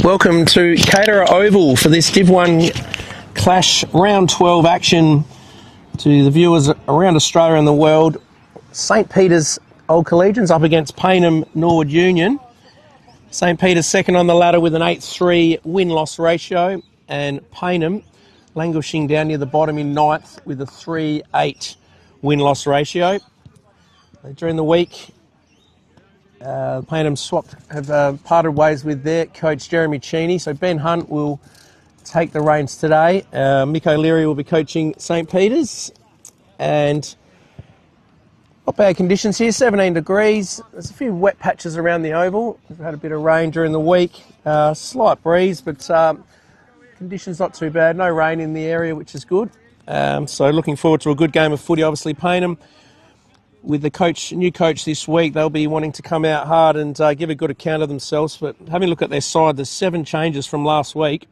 Welcome to Caterer Oval for this Div 1 Clash Round 12 action to the viewers around Australia and the world. St Peter's Old Collegians up against Payneham Norwood Union. St Peter's second on the ladder with an 8-3 win-loss ratio, and Payneham languishing down near the bottom in ninth with a 3-8 win-loss ratio. During the week, Payneham have parted ways with their coach Jeremy Cheney, so Ben Hunt will take the reins today. Mick O'Leary will be coaching St Peter's, and not bad conditions here, 17 degrees. There's a few wet patches around the oval. We've had a bit of rain during the week, slight breeze, but conditions not too bad. No rain in the area, which is good. So looking forward to a good game of footy. Obviously Payneham, with the new coach this week, they'll be wanting to come out hard and give a good account of themselves. But having a look at their side, there's 7 changes from last week.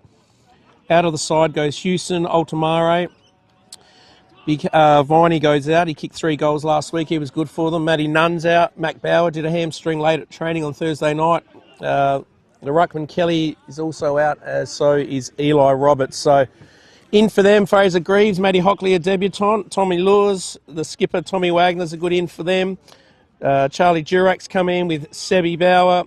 Out of the side goes Houston, Altamare. Viney goes out. He kicked 3 goals last week. He was good for them. Matty Nunn's out. Mac Bauer did a hamstring late at training on Thursday night. The ruckman Kelly is also out, as so is Eli Roberts. So in for them, Fraser Greaves, Matty Hockley, a debutant. Tommy Lures, the skipper, Tommy Wagner's a good in for them. Charlie Durak's come in with Sebi Bauer.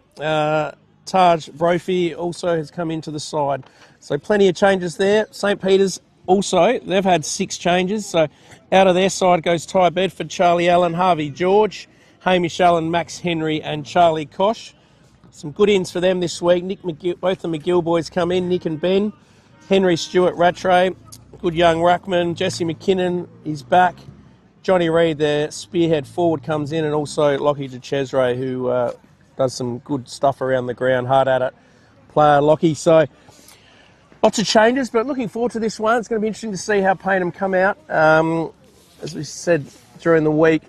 Taj Brophy also has come into the side. So plenty of changes there. St Peter's also, they've had 6 changes. So out of their side goes Ty Bedford, Charlie Allen, Harvey George, Hamish Allen, Max Henry and Charlie Kosh. Some good ins for them this week. Nick McGill, both the McGill boys come in, Nick and Ben. Henry Stewart Rattray, good young ruckman. Jesse McKinnon is back. Johnny Reid, their spearhead forward, comes in, and also Lockie DeCesare, who does some good stuff around the ground, hard at it player, Lockie. So lots of changes, but looking forward to this one. It's going to be interesting to see how Payneham come out. As we said during the week,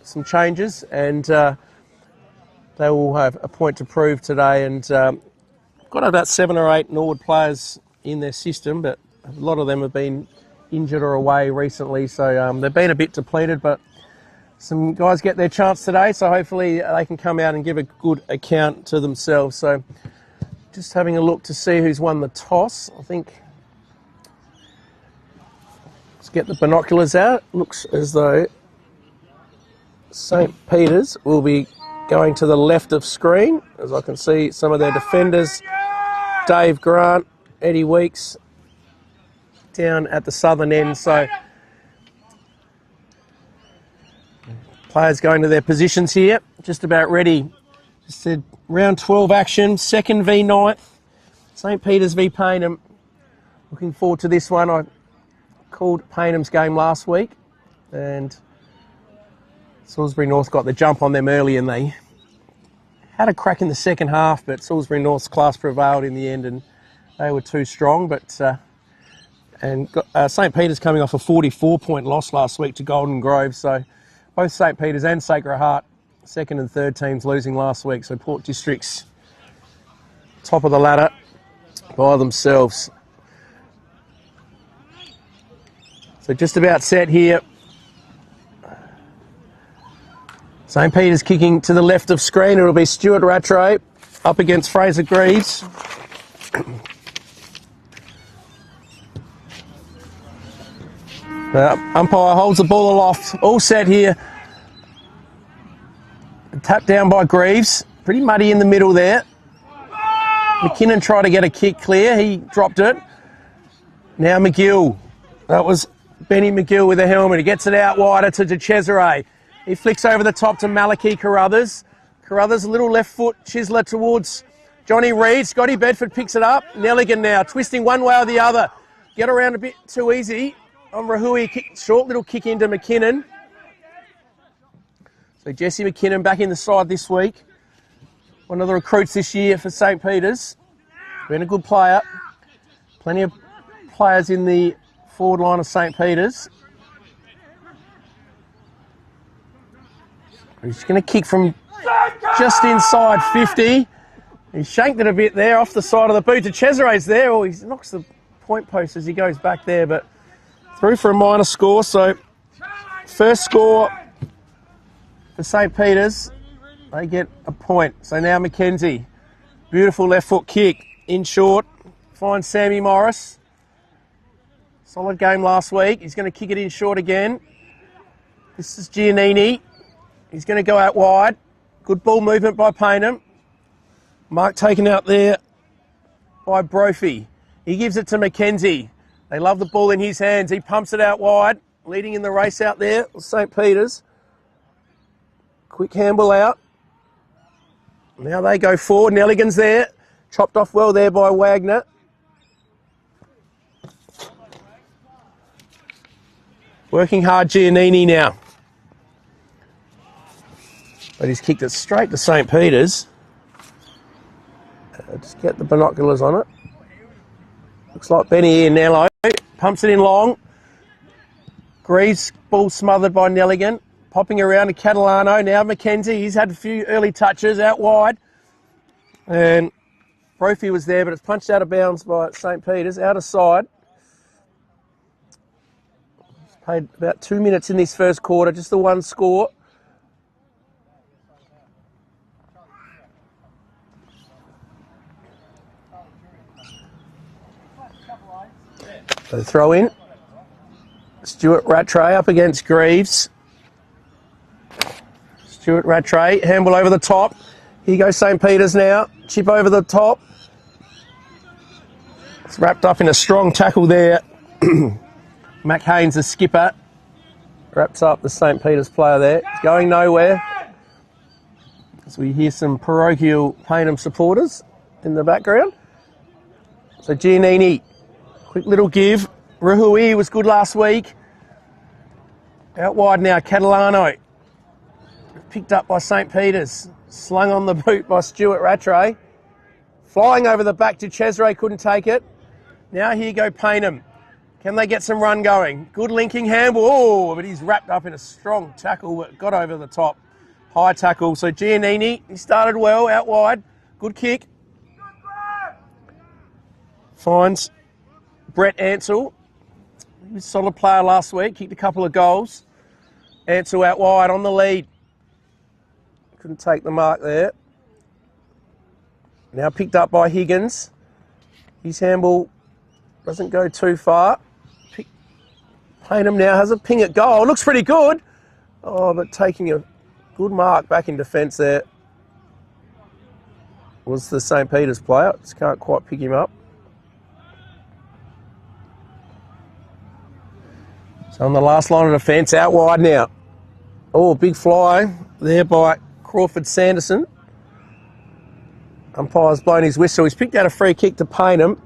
some changes, and they will have a point to prove today. And got about 7 or 8 Norwood players in their system, but a lot of them have been injured or away recently, so they've been a bit depleted, but some guys get their chance today, so hopefully they can come out and give a good account to themselves. So just having a look to see who's won the toss. I think, let's get the binoculars out. Looks as though St Peter's will be going to the left of screen, as I can see some of their defenders, Dave Grant, Eddie Weeks, down at the southern end. So players going to their positions here, just about ready. Just said round 12 action, 2nd v 9th, St Peter's v Payneham. Looking forward to this one. I called Paynham's game last week, and Salisbury North got the jump on them early, and they had a crack in the second half, but Salisbury North's class prevailed in the end, and they were too strong. But St Peter's coming off a 44-point loss last week to Golden Grove, so both St Peter's and Sacred Heart, 2nd and 3rd teams, losing last week. So Port District's top of the ladder by themselves. So just about set here. St Peter's kicking to the left of screen. It'll be Stuart Rattray up against Fraser Greaves. Umpire holds the ball aloft. All set here. Tapped down by Greaves. Pretty muddy in the middle there. McKinnon tried to get a kick clear. He dropped it. Now McGill. That was Benny McGill with a helmet. He gets it out wider to DeCesare. He flicks over the top to Malachi Carruthers. Carruthers, a little left foot chiseler towards Johnny Reid. Scotty Bedford picks it up. Nelligan now, twisting one way or the other. Get around a bit too easy. On Rahui, short little kick into McKinnon. So Jesse McKinnon back in the side this week. One of the recruits this year for St Peter's. Been a good player. Plenty of players in the forward line of St Peter's. He's going to kick from just inside 50. He shanked it a bit there off the side of the boot. DeCesare's there. Oh, he knocks the point post as he goes back there, but through for a minor score. So first score for St Peter's, they get a point. So now Mackenzie Beautiful left foot kick. In short. Finds Sammy Morris. Solid game last week. He's going to kick it in short again. This is Giannini. He's going to go out wide. Good ball movement by Payneham. Mark taken out there by Brophy. He gives it to Mackenzie. They love the ball in his hands. He pumps it out wide. Leading in the race out there, St. Peter's. Quick handball out. Now they go forward. Nelligan's there. Chopped off well there by Wagner. Working hard, Giannini now. But he's kicked it straight to St. Peter's. Just get the binoculars on it. Looks like Benny Ianello. Pumps it in long. Greaves, ball smothered by Nelligan. Popping around to Catalano. Now Mackenzie. He's had a few early touches out wide. And Brophy was there, but it's punched out of bounds by St. Peter's. Out of side. He's played about 2 minutes in this first quarter. Just the one score. So throw in. Stuart Rattray up against Greaves. Stuart Rattray, handball over the top. Here goes St. Peter's now. Chip over the top. It's wrapped up in a strong tackle there. Mac Haynes, the skipper, wraps up the St. Peter's player there. It's going nowhere. As we hear some parochial Payneham supporters in the background. So Giannini. Quick little give. Rahui was good last week. Out wide now, Catalano. Picked up by St. Peter's. Slung on the boot by Stuart Rattray. Flying over the back to Cesare, couldn't take it. Now here go Payneham. Can they get some run going? Good linking handball. Oh, but he's wrapped up in a strong tackle that got over the top. High tackle. So Giannini, he started well out wide. Good kick. Finds Brett Ansell. He was a solid player last week, kicked a couple of goals. Ansell out wide on the lead. Couldn't take the mark there. Now picked up by Higgins. His handball doesn't go too far. Payneham now has a ping at goal. Looks pretty good. Oh, but taking a good mark back in defence there was the St. Peter's player. Just can't quite pick him up. So on the last line of defence, out wide now. Oh, big fly there by Crawford Sanderson. Umpire's blown his whistle. He's picked out a free kick to Payneham.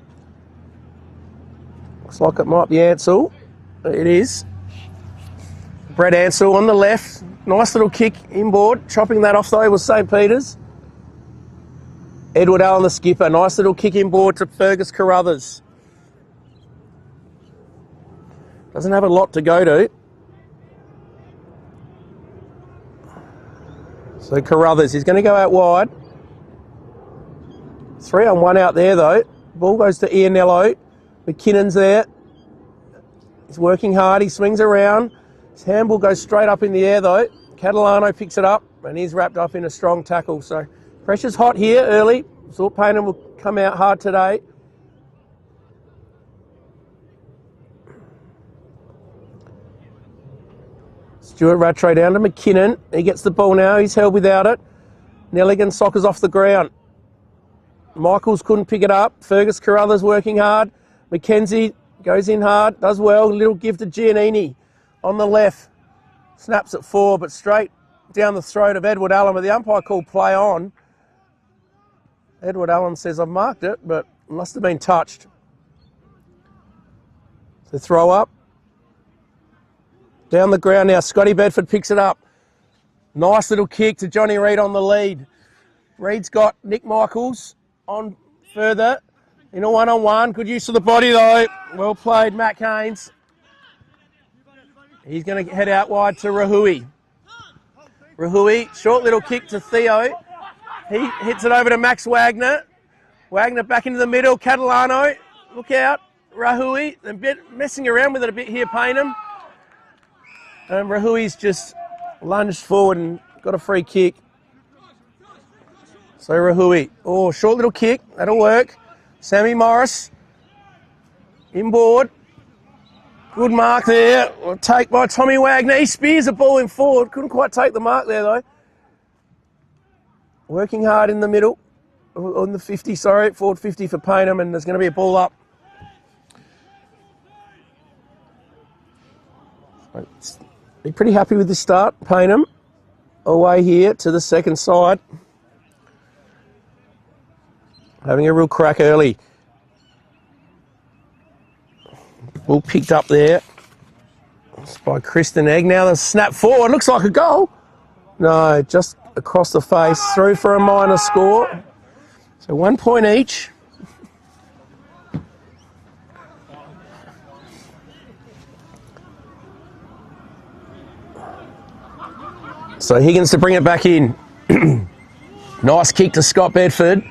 Looks like it might be Ansell. It is. Brett Ansell on the left. Nice little kick inboard. Chopping that off though was St. Peter's. Edward Allen, the skipper. Nice little kick inboard to Fergus Carruthers. Doesn't have a lot to go to. So Carruthers, he's going to go out wide. 3-on-1 out there though. Ball goes to Ianello. McKinnon's there. He's working hard. He swings around. His handball goes straight up in the air though. Catalano picks it up and he's wrapped up in a strong tackle. So pressure's hot here early. Thought Payneham will come out hard today. Stuart Rattray down to McKinnon. He gets the ball now. He's held without it. Nelligan soccers off the ground. Michaels couldn't pick it up. Fergus Carruthers working hard. Mackenzie goes in hard. Does well. Little give to Giannini on the left. Snaps at 4, but straight down the throat of Edward Allen. But the umpire called play on. Edward Allen says, I've marked it, but it must have been touched. So throw up. Down the ground now, Scotty Bedford picks it up. Nice little kick to Johnny Reid on the lead. Reid's got Nick Michaels on further in a one-on-one. Good use of the body though. Well played, Mac Haynes. He's going to head out wide to Rahui. Rahui, short little kick to Theo. He hits it over to Max Wagner. Wagner back into the middle. Catalano, look out. Rahui, a bit messing around with it a bit here, Payneham. And Rahui's just lunged forward and got a free kick. So Rahui. Oh, short little kick. That'll work. Sammy Morris. Inboard. Good mark there. Take by Tommy Wagner. He spears the ball in forward. Couldn't quite take the mark there, though. Working hard in the middle. On the 50, sorry. Forward 50 for Payneham, and there's going to be a ball up. Be pretty happy with this start. Payneham away here to the second side. Having a real crack early. Ball picked up there. It's by Kristen Egg. Now the snap forward. Looks like a goal. No, just across the face. Through for a minor score. So 1 point each. So Higgins to bring it back in. Nice kick to Scott Bedford.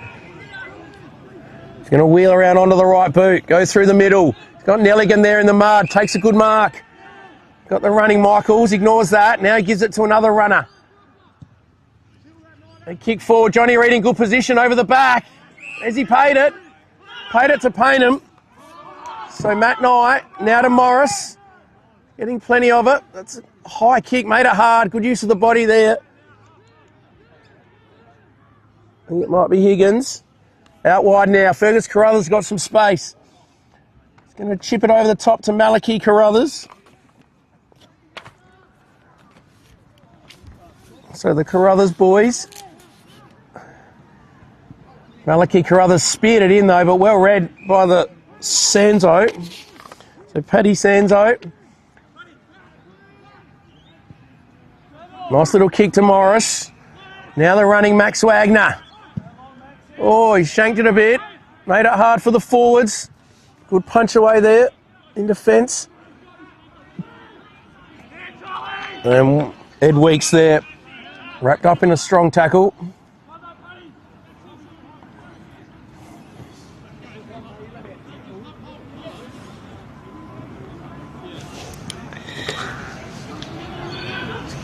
He's going to wheel around onto the right boot. Go through the middle. He's got Nelligan there in the mud. Takes a good mark. Got the running Michaels. Ignores that. Now he gives it to another runner. A kick forward. Johnny Reid in good position over the back. As he paid it. Paid it to Payneham. So Matt Nye. Now to Morris. Getting plenty of it. That's a high kick. Made it hard. Good use of the body there. I think it might be Higgins. Out wide now. Fergus Carruthers got some space. He's going to chip it over the top to Malachi Carruthers. So the Carruthers boys. Malachi Carruthers speared it in though, but well read by the Sanzo. So Paddy Sanzo. Nice little kick to Morris. Now they're running Max Wagner. Oh, he shanked it a bit. Made it hard for the forwards. Good punch away there in defence. And Ed Weeks there. Wrapped up in a strong tackle.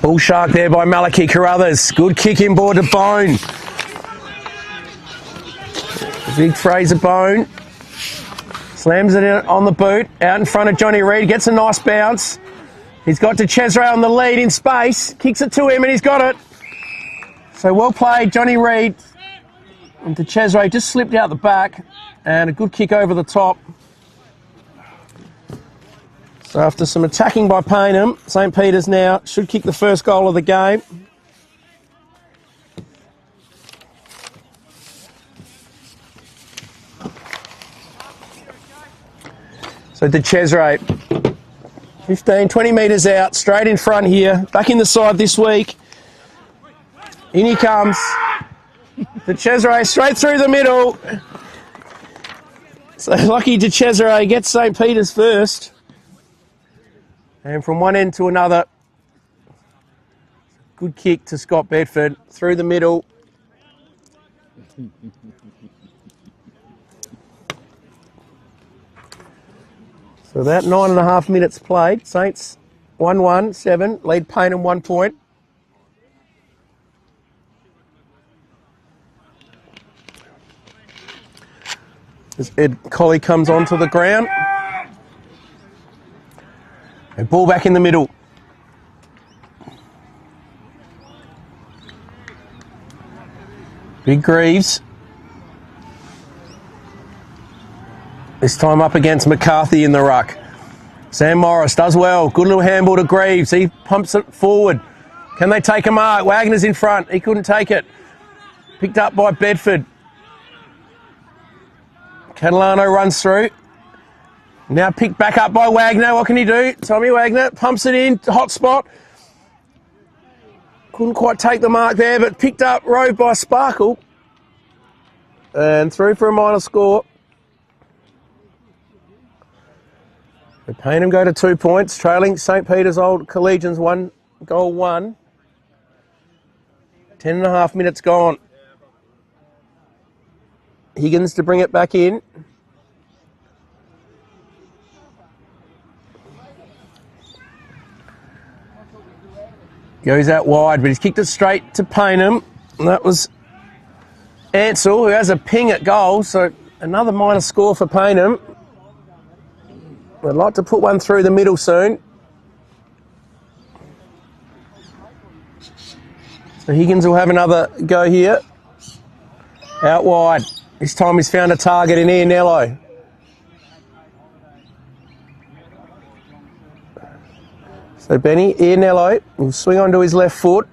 Bull shark there by Malachi Carruthers. Good kick inboard to Bone. Big Fraser Bone. Slams it in on the boot. Out in front of Johnny Reid. Gets a nice bounce. He's got to Chesray on the lead in space. Kicks it to him and he's got it. So well played, Johnny Reid. And to Chesray just slipped out the back. And a good kick over the top. So after some attacking by Payneham, St Peter's now should kick the first goal of the game. So De Chesray, 15, 20 metres out, straight in front here, back in the side this week. In he comes. De Chesray straight through the middle. So lucky De Chesray gets St Peter's first. And from one end to another, good kick to Scott Bedford, through the middle. So about 9.5 minutes played. Saints 1-1, 7, lead Payneham 1 point. As Ed Colley comes onto the ground. And ball back in the middle. Big Greaves. This time up against McCarthy in the ruck. Sam Morris does well. Good little handball to Greaves. He pumps it forward. Can they take a mark? Wagner's in front. He couldn't take it. Picked up by Bedford. Catalano runs through. Now picked back up by Wagner. What can he do? Tommy Wagner pumps it in. Hot spot. Couldn't quite take the mark there, but picked up, rode by Sparkle. And through for a minor score. The Payneham go to 2 points, trailing St Peter's Old Collegians 1 goal 1. 10.5 minutes gone. Higgins to bring it back in. Goes out wide, but he's kicked it straight to Payneham. And that was Ansell, who has a ping at goal, so another minor score for Payneham. I'd like to put one through the middle soon. So Higgins will have another go here. Out wide. This time he's found a target in Ianello. So Benny, Ianello will swing onto his left foot.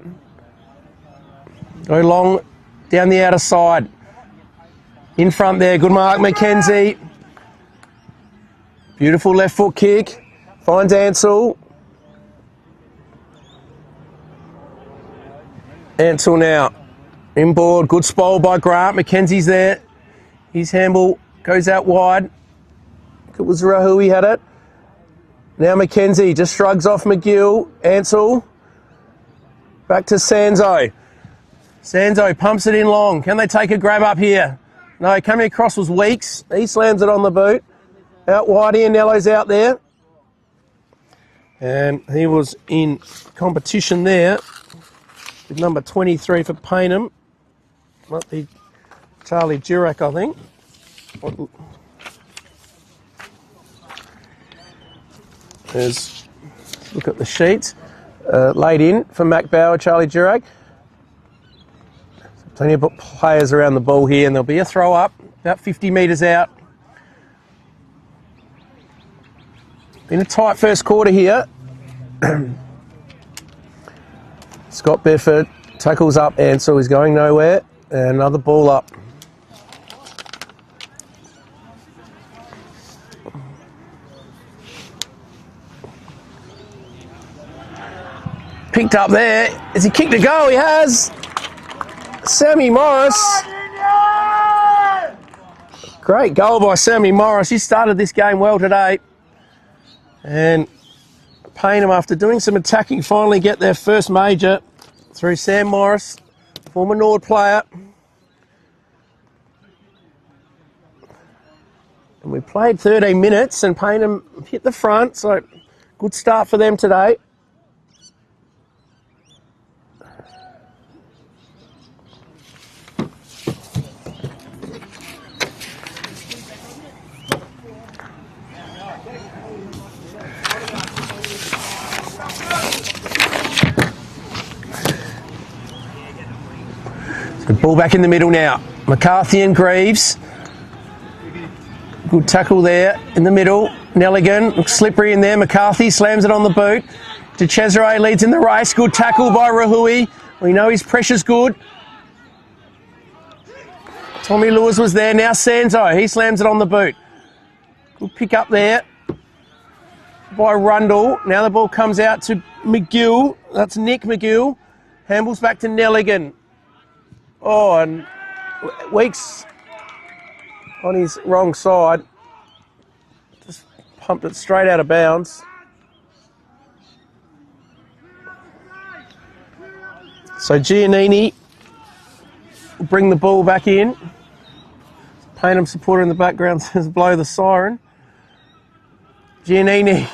Go long down the outer side. In front there, good mark, McKenzie. Beautiful left foot kick. Finds Ansell. Ansell now. Inboard, good spoil by Grant. McKenzie's there. His handball goes out wide. It was Rahui had it. Now McKenzie just shrugs off McGill. Ansell. Back to Sanzo. Sanzo pumps it in long. Can they take a grab up here? No, coming across was Weeks. He slams it on the boot. Out wide, Ianello's out there. And he was in competition there with number 23 for Payneham. Might be Charlie Durack, I think. Look at the sheets. Laid in for Mac Bauer, Charlie Durack. Plenty of players around the ball here, and there'll be a throw up, about 50 metres out. In a tight first quarter here. Scott Bedford tackles up Ansell, he's going nowhere, and another ball up. Picked up there. Has he kicked a goal? He has. Sammy Morris. Great goal by Sammy Morris. He started this game well today. And Payneham, after doing some attacking, finally get their first major through Sam Morris, former Nord player. And we played 13 minutes and Payneham hit the front, so good start for them today. Ball back in the middle now. McCarthy and Greaves. Good tackle there in the middle. Nelligan looks slippery in there. McCarthy slams it on the boot. De Cesare leads in the race. Good tackle by Rahui. We know his pressure's good. Tommy Lewis was there. Now Sanzo. He slams it on the boot. Good pick up there by Rundle. Now the ball comes out to McGill. That's Nick McGill. Handballs back to Nelligan. Oh, and Weeks on his wrong side. Just pumped it straight out of bounds. So Giannini will bring the ball back in. Payneham supporter in the background says blow the siren. Giannini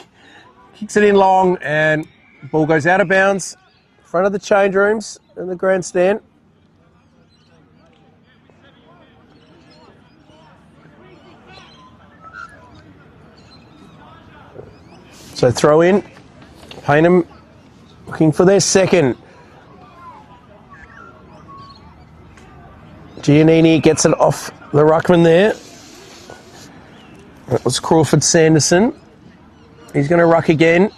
kicks it in long and the ball goes out of bounds in front of the change rooms in the grandstand. So throw in, Payneham looking for their second. Giannini gets it off the ruckman there. That was Crawford Sanderson. He's going to ruck again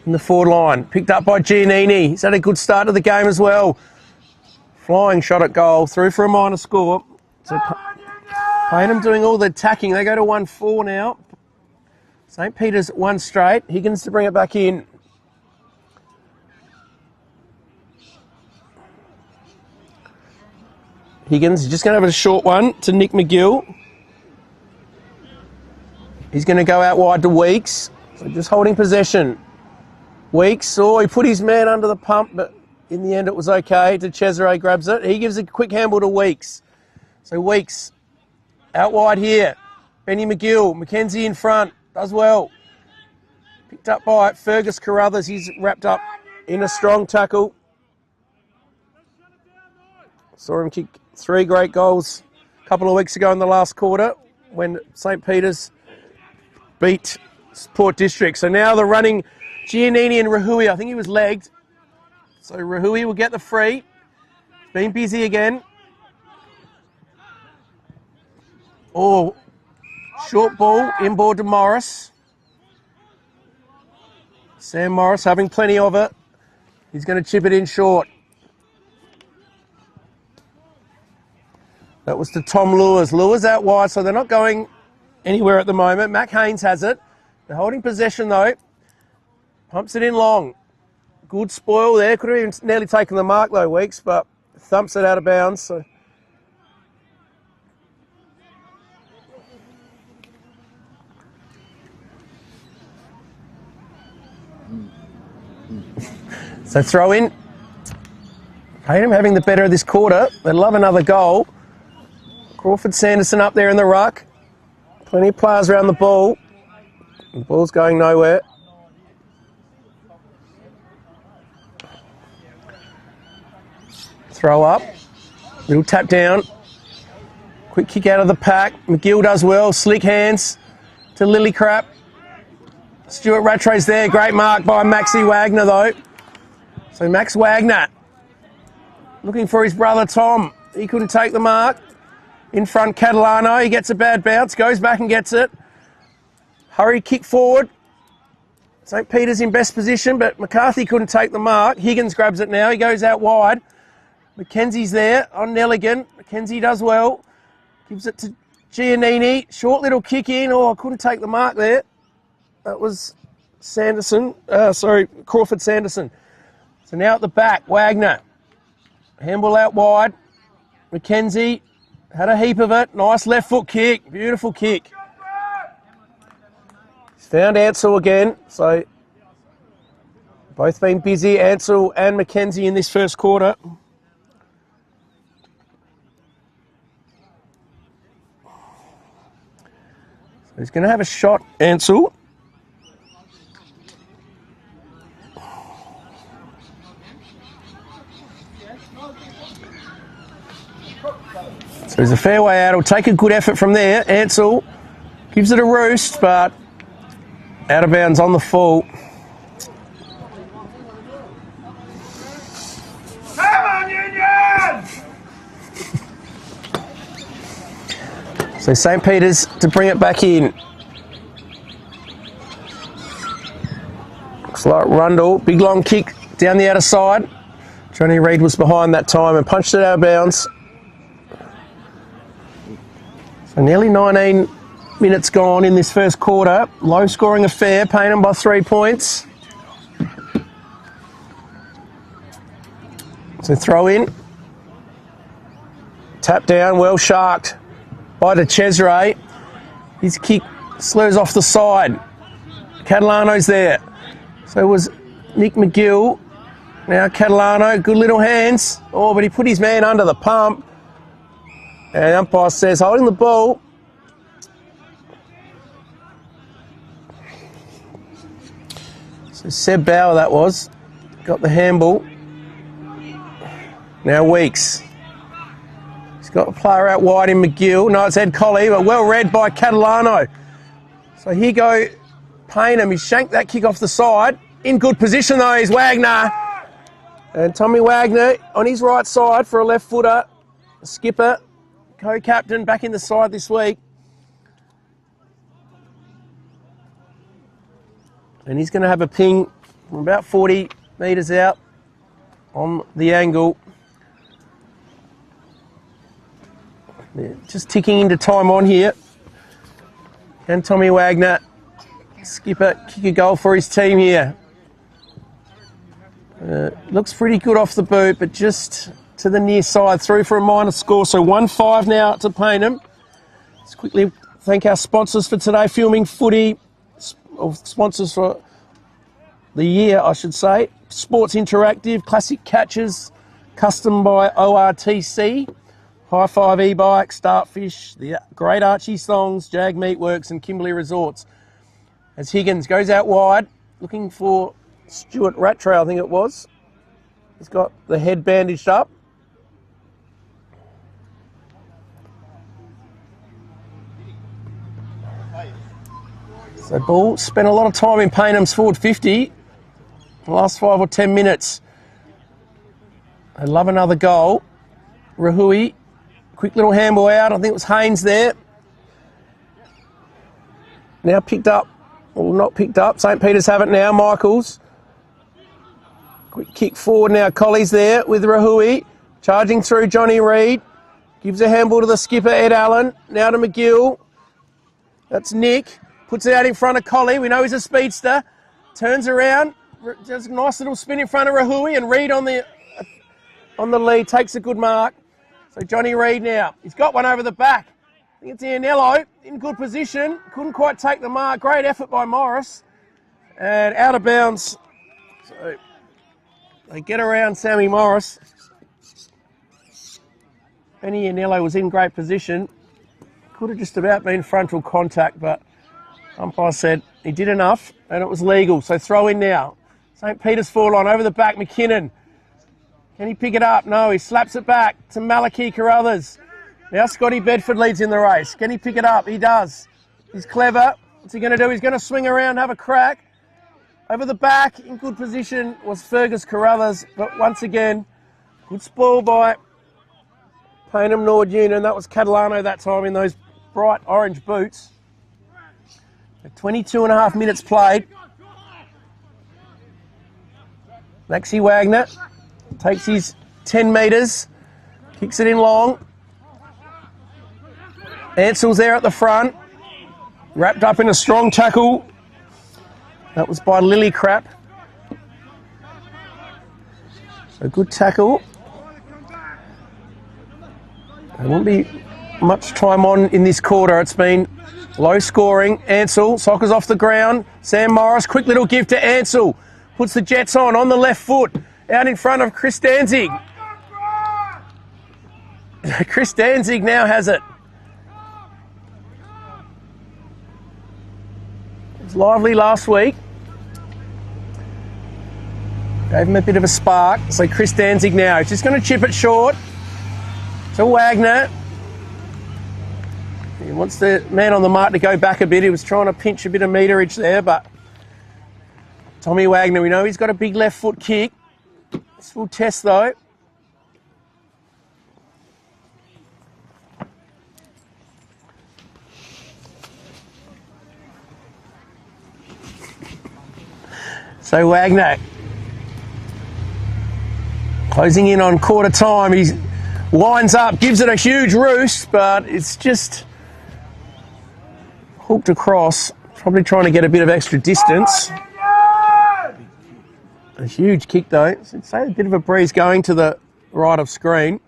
in the forward line. Picked up by Giannini. He's had a good start to the game as well. Flying shot at goal, through for a minor score. So Payneham doing all the attacking. They go to 1-4 now. St. Peter's one straight. Higgins to bring it back in. Higgins just going to have a short one to Nick McGill. He's going to go out wide to Weeks. So just holding possession. Weeks, he put his man under the pump, but in the end it was okay. De Cesare grabs it. He gives a quick handball to Weeks. So Weeks out wide here. Benny McGill. McKenzie in front. Does well. Picked up by Fergus Carruthers. He's wrapped up in a strong tackle. Saw him kick 3 great goals a couple of weeks ago in the last quarter when St. Peter's beat Port District. So now they're running Giannini and Rahui. I think he was legged. So Rahui will get the free. Been busy again. Oh, short ball, inboard to Morris. Sam Morris having plenty of it. He's going to chip it in short. That was to Tom Lewis. Lewis out wide, so they're not going anywhere at the moment. Mac Haynes has it. They're holding possession though. Pumps it in long. Good spoil there. Could have even nearly taken the mark though, Weeks, but thumps it out of bounds. So. So throw in. Payneham having the better of this quarter. They'd love another goal. Crawford Sanderson up there in the ruck. Plenty of players around the ball. The ball's going nowhere. Throw up. Little tap down. Quick kick out of the pack. McGill does well. Slick hands to Lillycrap. Stuart Rattray's there. Great mark by Maxie Wagner though. So Max Wagner looking for his brother Tom. He couldn't take the mark. In front, Catalano. He gets a bad bounce. Goes back and gets it. Hurry kick forward. St. Peter's in best position, but McCarthy couldn't take the mark. Higgins grabs it now. He goes out wide. Mackenzie's there on Nelligan. Mackenzie does well. Gives it to Giannini. Short little kick in. Oh, I couldn't take the mark there. That was Sanderson. Crawford Sanderson. So now at the back, Wagner. Handball out wide. Mackenzie had a heap of it. Nice left foot kick. Beautiful kick. He's found Ansell again. So both been busy, Ansell and Mackenzie in this first quarter. So he's going to have a shot, Ansell. So there's a fair way out. It'll take a good effort from there. Ansell gives it a roost, but out of bounds on the full. Come on, Union! So St. Peter's to bring it back in. Looks like Rundle. Big long kick down the outer side. Johnny Reid was behind that time and punched it out of bounds. So nearly 19 minutes gone in this first quarter. Low scoring affair. Payneham by 3 points. So throw in. Tap down. Well sharked by De Cesare. His kick slurs off the side. Catalano's there. So was Nick McGill. Now Catalano. Good little hands. Oh, but he put his man under the pump. And the umpire says, holding the ball. So Seb Bauer that was. Got the handball. Now Weeks. He's got a player out wide in McGill. No, it's Ed Colley, but well read by Catalano. So here go Payneham. He shanked that kick off the side. In good position though is Wagner. And Tommy Wagner on his right side for a left footer. Skipper. Co-captain back in the side this week. And he's going to have a ping from about 40 metres out on the angle. Yeah, just ticking into time on here. And Tommy Wagner, skipper, kick a goal for his team here. Looks pretty good off the boot, but just to the near side, through for a minor score. So 1-5 now to Payneham. Let's quickly thank our sponsors for today, Filming Footy, or sponsors for the year, I should say. Sports Interactive, Classic Catches, custom by ORTC, High Five E-Bike, Startfish, the Great Archie Songs, Jag Meatworks and Kimberley Resorts. As Higgins goes out wide, looking for Stuart Rattray, I think it was. He's got the head bandaged up. So Ball spent a lot of time in Paynham's forward 50 the last 5 or 10 minutes. I'd love another goal. Rahui, quick little handball out. I think it was Haynes there. Now picked up, or not picked up. St. Peter's have it now. Michaels. Quick kick forward now. Colley's there with Rahui. Charging through Johnny Reid. Gives a handball to the skipper, Ed Allen. Now to McGill. That's Nick. Puts it out in front of Colley. We know he's a speedster. Turns around. Does a nice little spin in front of Rahui, and Reid on the lead. Takes a good mark. So Johnny Reid now. He's got one over the back. I think it's Ianello in good position. Couldn't quite take the mark. Great effort by Morris. And out of bounds. So they get around Sammy Morris. Benny Ianello was in great position. Could have just about been frontal contact, but umpire said he did enough and it was legal. So throw in now. St. Peter's full on over the back. McKinnon. Can he pick it up? No, he slaps it back to Malachi Carruthers. Now Scotty Bedford leads in the race. Can he pick it up? He does. He's clever. What's he going to do? He's going to swing around, have a crack. Over the back, in good position, was Fergus Carruthers. But once again, good spoil by Payneham Nord Union. That was Catalano that time in those bright orange boots. 22 and a half minutes played. Maxie Wagner takes his 10 metres, kicks it in long. Ansell's there at the front, wrapped up in a strong tackle. That was by Lily Crap. A good tackle. There won't be much time on in this quarter. It's been low scoring. Ansell, Soccer's off the ground. Sam Morris, quick little give to Ansell. Puts the Jets on the left foot. Out in front of Chris Danzig. Chris Danzig now has it. It was lively last week. Gave him a bit of a spark. So Chris Danzig now. He's just going to chip it short to Wagner. He wants the man on the mark to go back a bit. He was trying to pinch a bit of meterage there, but Tommy Wagner, we know he's got a big left foot kick. This will test though. So Wagner closing in on quarter time. He winds up, gives it a huge roost, but it's just hooked across. Probably trying to get a bit of extra distance. A huge kick though. It's a bit of a breeze going to the right of screen.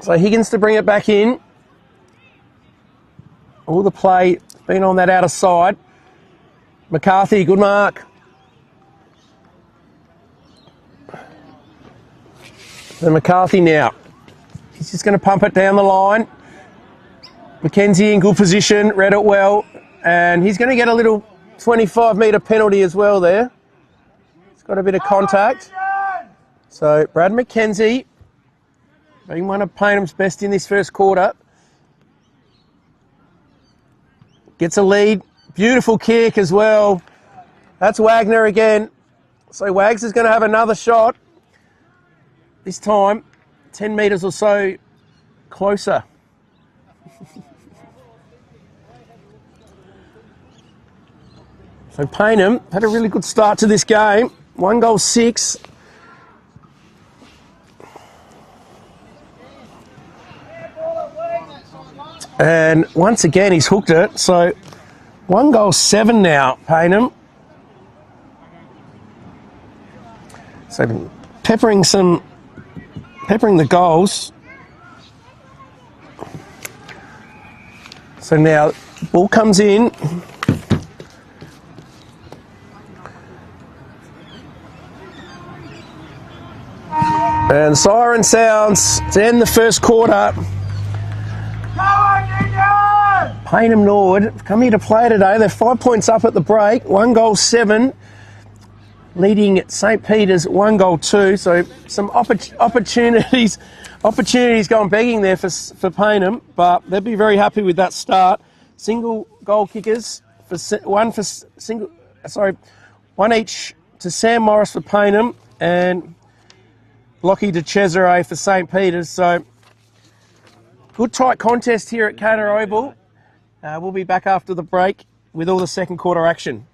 So Higgins to bring it back in. All the play been on that outer side. McCarthy, good mark. So McCarthy now. He's just going to pump it down the line. McKenzie in good position, read it well. And he's going to get a little 25-metre penalty as well there. He's got a bit of contact. So Brad McKenzie, being one of Paynham's best in this first quarter, gets a lead. Beautiful kick as well. That's Wagner again. So Wags is going to have another shot. This time, 10 metres or so closer. So Payneham had a really good start to this game. 1 goal, 6. And once again, he's hooked it. So 1 goal, 7 now, Payneham. So peppering the goals. So now ball comes in. And siren sounds to end the first quarter. Payneham Nord come here to play today. They're 5 points up at the break. 1 goal, 7. Leading St. Peter's 1 goal, 2. So some opportunities Opportunities going begging there for Payneham, but they'll be very happy with that start. Single goal kickers one each to Sam Morris for Payneham and Lockie de Cesare for St Peter's. So good tight contest here at Cater Oval. We'll be back after the break with all the second quarter action.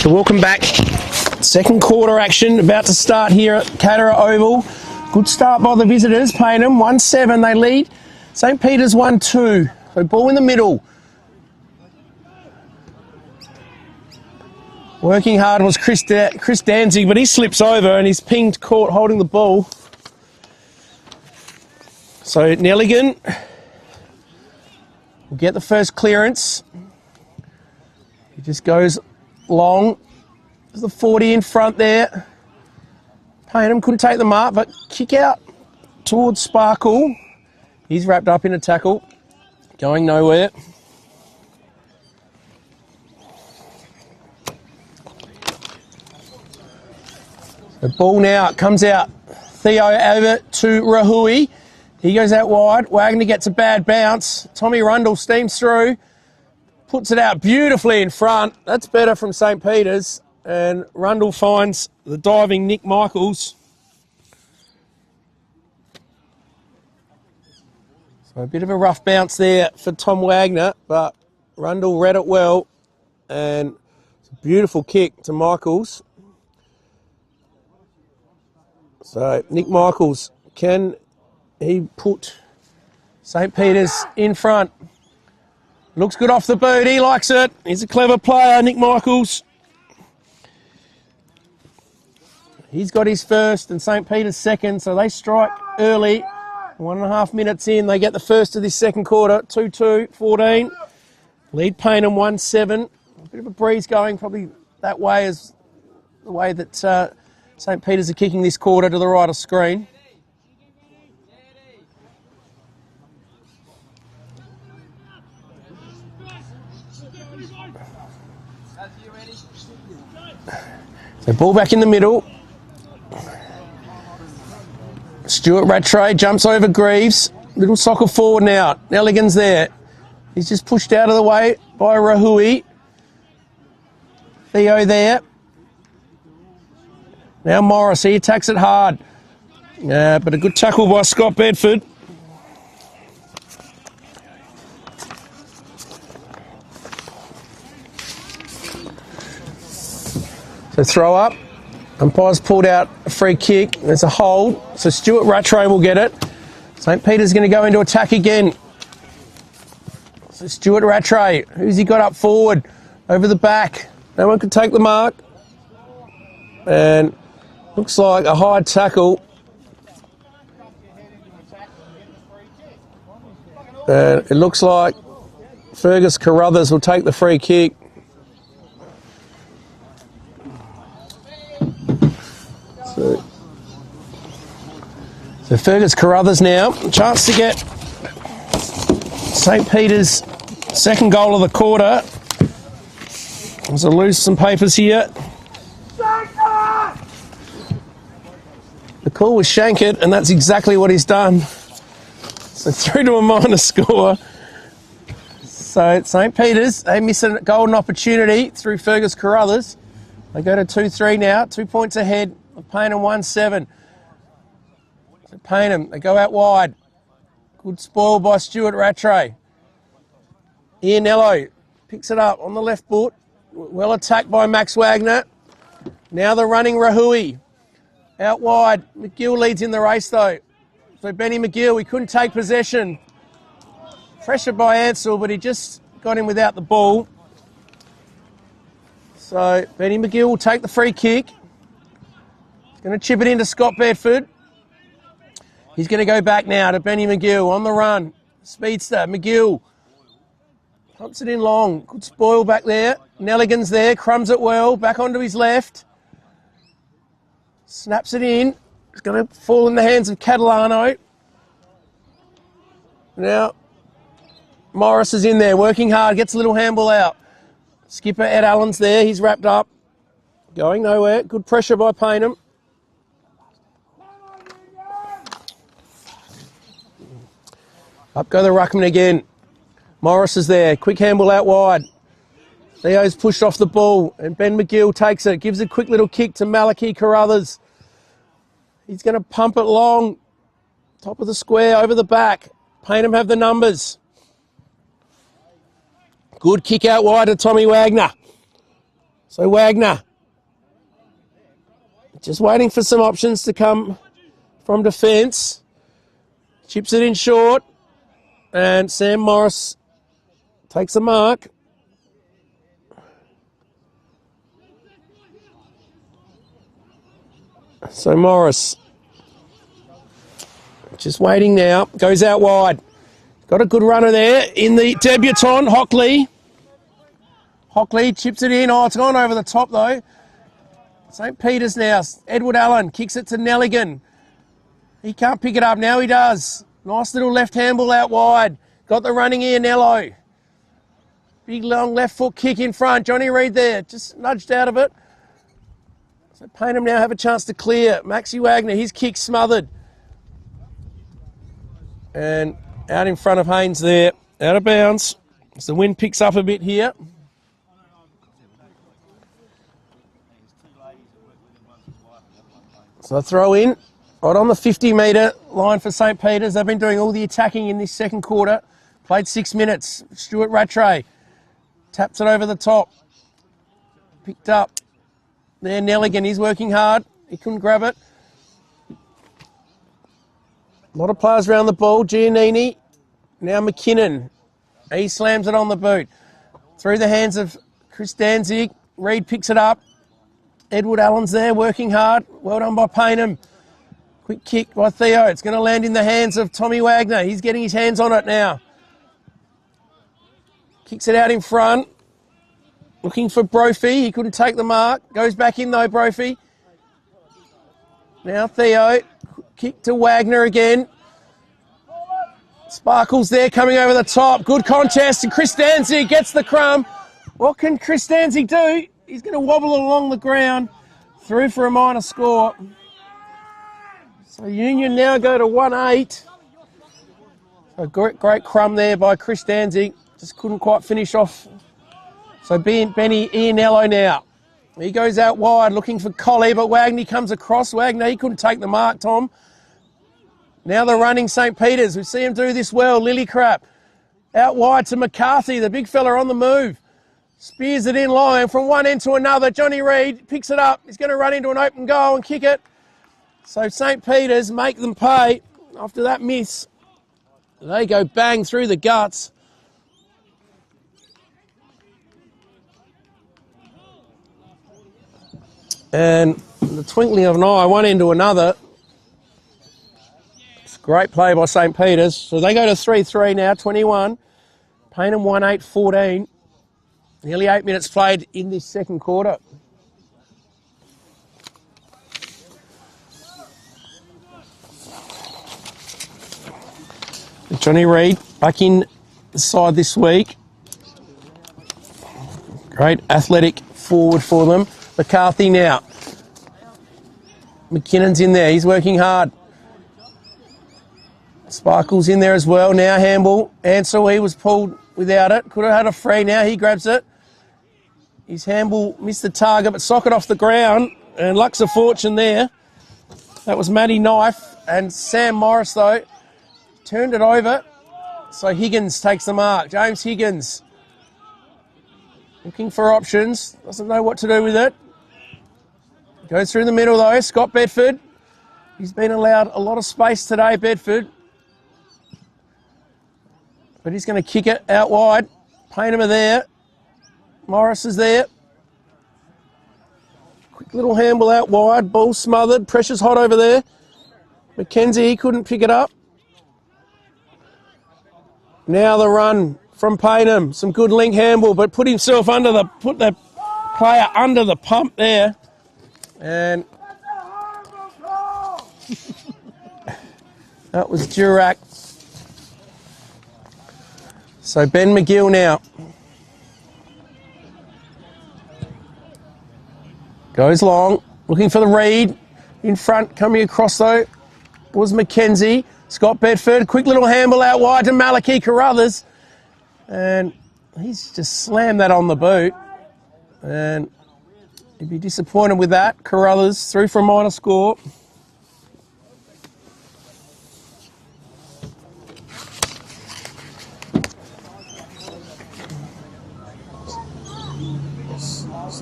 So welcome back. Second quarter action about to start here at Catara Oval. Good start by the visitors. Payneham 1-7. They lead. St. Peter's 1-2. So ball in the middle. Working hard was Chris Danzig, but he slips over and he's pinged court holding the ball. So Nelligan will get the first clearance. He just goes long. There's the 40 in front there. Payneham couldn't take the mark, but kick out towards Sparkle. He's wrapped up in a tackle. Going nowhere. The ball now comes out. Theo over to Rahui. He goes out wide. Wagner gets a bad bounce. Tommy Rundle steams through. Puts it out beautifully in front. That's better from St. Peter's. And Rundle finds the diving Nick Michaels. So a bit of a rough bounce there for Tom Wagner, but Rundle read it well. And it's a beautiful kick to Michaels. So Nick Michaels, can he put St. Peter's in front? Looks good off the boot. He likes it. He's a clever player, Nick Michaels. He's got his first and St. Peter's second, so they strike early. 1.5 minutes in, they get the first of this second quarter. 2-2, 14. Lead Payneham 1-7. A bit of a breeze going probably that way as the way that St. Peter's are kicking this quarter to the right of screen. So ball back in the middle. Stuart Rattray jumps over Greaves. Little soccer forward now. Nelligan's there. He's just pushed out of the way by Rahui. Theo there. Now Morris, he attacks it hard. But a good tackle by Scott Bedford. So throw up. Umpire's pulled out a free kick. There's a hold. So Stuart Rattray will get it. St. Peter's going to go into attack again. So Stuart Rattray, who's he got up forward? Over the back. No one can take the mark. And looks like a high tackle. And it looks like Fergus Carruthers will take the free kick. So Fergus Carruthers now, chance to get St. Peter's second goal of the quarter. There's a lose some papers here. The call was shank it, and that's exactly what he's done. So through to a minor score. So St. Peter's, they miss a golden opportunity through Fergus Carruthers. They go to 2-3 now, 2 points ahead of Payneham 1-7. So Payneham, they go out wide. Good spoil by Stuart Rattray. Ianello picks it up on the left foot. Well attacked by Max Wagner. Now the running Rahui. Out wide. McGill leads in the race though. So Benny McGill, he couldn't take possession. Pressure by Ansell, but he just got him without the ball. So Benny McGill will take the free kick. He's going to chip it into Scott Bedford. He's going to go back now to Benny McGill on the run. Speedster, McGill. Pumps it in long. Good spoil back there. Nelligan's there, crumbs it well. Back onto his left. Snaps it in. It's going to fall in the hands of Catalano. Now, Morris is in there, working hard, gets a little handball out. Skipper Ed Allen's there, he's wrapped up. Going nowhere. Good pressure by Payneham. Up go the ruckman again. Morris is there, quick handball out wide. Theo's pushed off the ball and Ben McGill takes it, gives a quick little kick to Malachi Carruthers. He's going to pump it long. Top of the square, over the back. Payneham have the numbers. Good kick out wide to Tommy Wagner. So Wagner, just waiting for some options to come from defence. Chips it in short. And Sam Morris takes a mark. So Morris, just waiting now, goes out wide. Got a good runner there in the debutant, Hockley. Hockley chips it in. Oh, it's gone over the top though. St. Peter's now. Edward Allen kicks it to Nelligan. He can't pick it up. Now he does. Nice little left handball out wide. Got the running here, Nello. Big long left foot kick in front. Johnny Reid there, just nudged out of it. So Payneham now have a chance to clear. Maxie Wagner, his kick smothered. And out in front of Haynes there, out of bounds. As the wind picks up a bit here. So throw in, right on the 50-metre line for St. Peter's. They've been doing all the attacking in this second quarter. Played 6 minutes. Stuart Rattray taps it over the top. Picked up. There, Nelligan, he's working hard. He couldn't grab it. A lot of players around the ball. Giannini. Now McKinnon. He slams it on the boot. Through the hands of Chris Danzig. Reid picks it up. Edward Allen's there, working hard. Well done by Payneham. Quick kick by Theo. It's going to land in the hands of Tommy Wagner. He's getting his hands on it now. Kicks it out in front. Looking for Brophy. He couldn't take the mark. Goes back in though, Brophy. Now Theo. Kick to Wagner again. Sparkles there coming over the top. Good contest. And Chris Danzig gets the crumb. What can Chris Danzig do? He's going to wobble along the ground. Through for a minor score. So Union now go to 1-8. A great crumb there by Chris Danzig. Just couldn't quite finish off. So Benny Ianello now. He goes out wide looking for Collie, but Wagner comes across. Wagner, he couldn't take the mark, Tom. Now they're running St. Peter's. We see him do this well. Lillycrap out wide to McCarthy, the big fella on the move. Spears it in line from one end to another. Johnny Reid picks it up. He's going to run into an open goal and kick it. So St. Peter's make them pay after that miss. They go bang through the guts. And the twinkling of an eye, one end to another. It's a great play by St. Peter's. So they go to 3-3 now, 21. Payneham 1-8-14. Nearly 8 minutes played in this second quarter. Johnny Reid back in the side this week. Great athletic forward for them. McCarthy now. McKinnon's in there. He's working hard. Sparkle's in there as well. Now handball. Ansel, he was pulled without it. Could have had a free. Now he grabs it. His handball missed the target, but socket off the ground. And luck's a fortune there. That was Matty Knife. And Sam Morris, though, turned it over. So Higgins takes the mark. James Higgins. Looking for options. Doesn't know what to do with it. Goes through the middle, though. Scott Bedford. He's been allowed a lot of space today, Bedford. But he's going to kick it out wide. Payneham are there. Morris is there. Quick little handball out wide. Ball smothered. Pressure's hot over there. McKenzie, he couldn't pick it up. Now the run from Payneham. Some good link handball, but put himself under the, put the player under the pump there. And that was Durack. So Ben McGill now. Goes long, looking for the Reid. In front, coming across though, was McKenzie. Scott Bedford, quick little handball out wide to Malachi Carruthers. And he's just slammed that on the boot. And he'd be disappointed with that. Carruthers through for a minor score.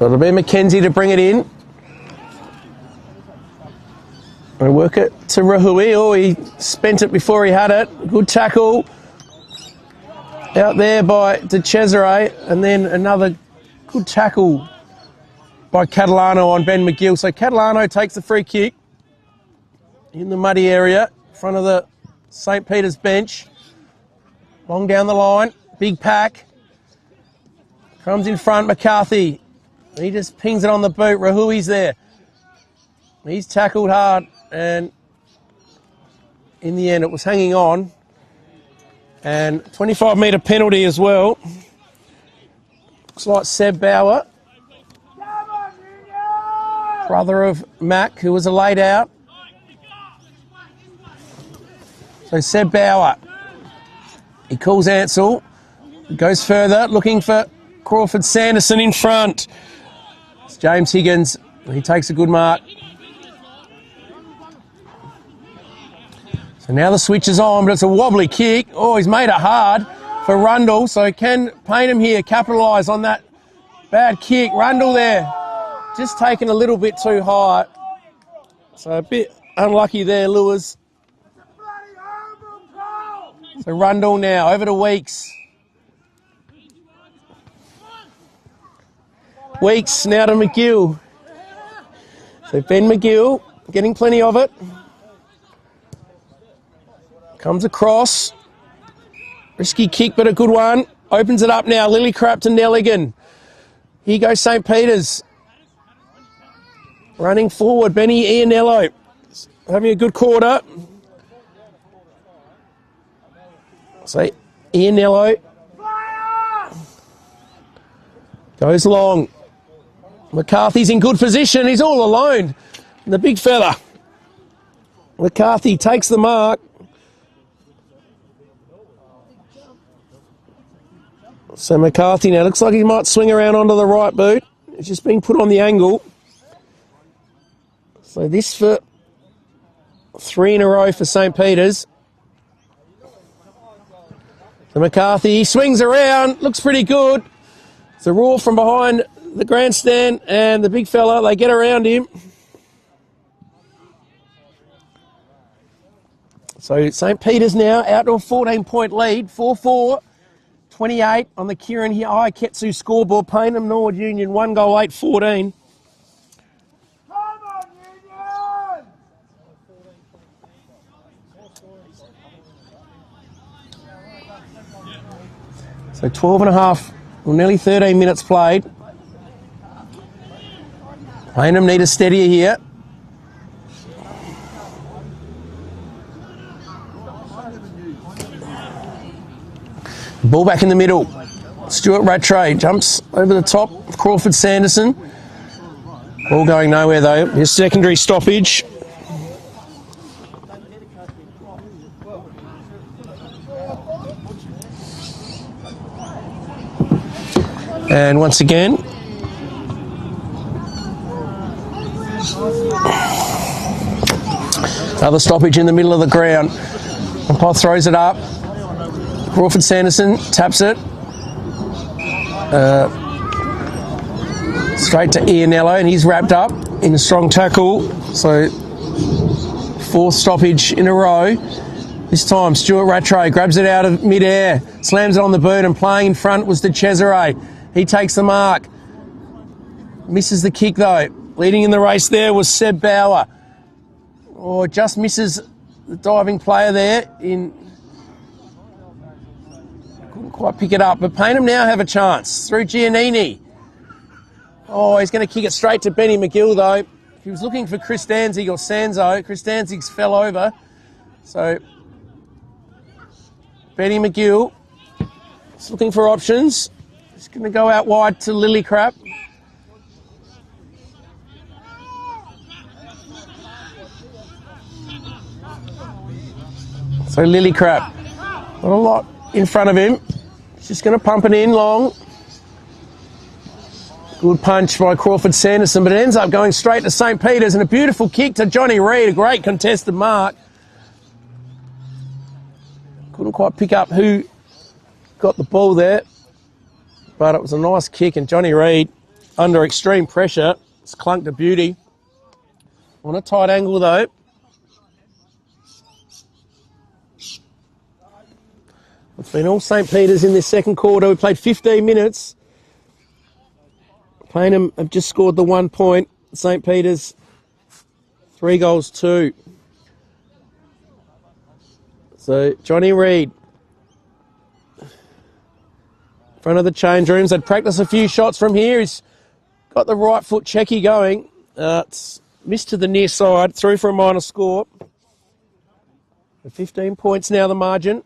So it'll be McKenzie to bring it in. They work it to Rahui. Oh, he spent it before he had it. Good tackle. Out there by De Cesare. And then another good tackle by Catalano on Ben McGill. So Catalano takes the free kick in the muddy area in front of the St. Peter's bench. Long down the line. Big pack. Comes in front, McCarthy. He just pings it on the boot. Rahui's there. He's tackled hard, and in the end it was hanging on. And 25-metre penalty as well. Looks like Seb Bauer, brother of Mac, who was a laid out. So Seb Bauer, he calls Ansell, goes further, looking for Crawford Sanderson in front. It's James Higgins, he takes a good mark. So now the switch is on, but it's a wobbly kick. Oh, he's made it hard for Rundle, so can Payneham here capitalise on that bad kick. Rundle there, just taken a little bit too high. So a bit unlucky there, Lewis. So Rundle now, over to Weeks. Weeks now to McGill. So Ben McGill getting plenty of it. Comes across. Risky kick, but a good one. Opens it up now. Lillycrap to Nelligan. Here goes St. Peter's. Running forward, Benny Ianello. Having a good quarter. So Ianello goes long. McCarthy's in good position. He's all alone. The big fella. McCarthy takes the mark. So McCarthy now looks like he might swing around onto the right boot. It's just been put on the angle. So this for 3 in a row for St. Peter's. So McCarthy, he swings around, looks pretty good. It's a roar from behind the grandstand, and the big fella, they get around him. So St. Peter's now out to a 14-point lead, 4-4, 28 on the Kieran Aiketsu scoreboard. Payneham Norwood Union 1 goal 8-14. So 12 and a half, well, nearly 13 minutes played. Payneham need a steadier here. Ball back in the middle. Stuart Rattray jumps over the top of Crawford Sanderson. Ball going nowhere though. His secondary stoppage. And once again, another stoppage in the middle of the ground. Umpire throws it up. Crawford Sanderson taps it. Straight to Ianello, and he's wrapped up in a strong tackle. So 4th stoppage in a row. This time Stuart Rattray grabs it out of mid-air, slams it on the boot, and playing in front was De Cesare. He takes the mark. Misses the kick though. Leading in the race there was Seb Bauer. Oh, just misses the diving player there. Couldn't quite pick it up, but Payneham now have a chance through Giannini. Oh, he's going to kick it straight to Benny McGill though. He was looking for Chris Danzig or Sanzo. Chris Danzig's fell over. So Benny McGill is looking for options. He's going to go out wide to Lillycrap. So Lillycrap, not a lot in front of him. He's just going to pump it in long. Good punch by Crawford Sanderson, but it ends up going straight to St. Peter's, and a beautiful kick to Johnny Reid, a great contested mark. Couldn't quite pick up who got the ball there, but it was a nice kick, and Johnny Reid under extreme pressure. It's clunked to beauty. On a tight angle, though. It's been all St. Peter's in this second quarter. We played 15 minutes. Payneham have just scored the 1 point. St. Peter's 3 goals, 2. So Johnny Reid, front of the change rooms. They'd practice a few shots from here. He's got the right foot checky going. It's missed to the near side. Through for a minor score. 15 points now the margin.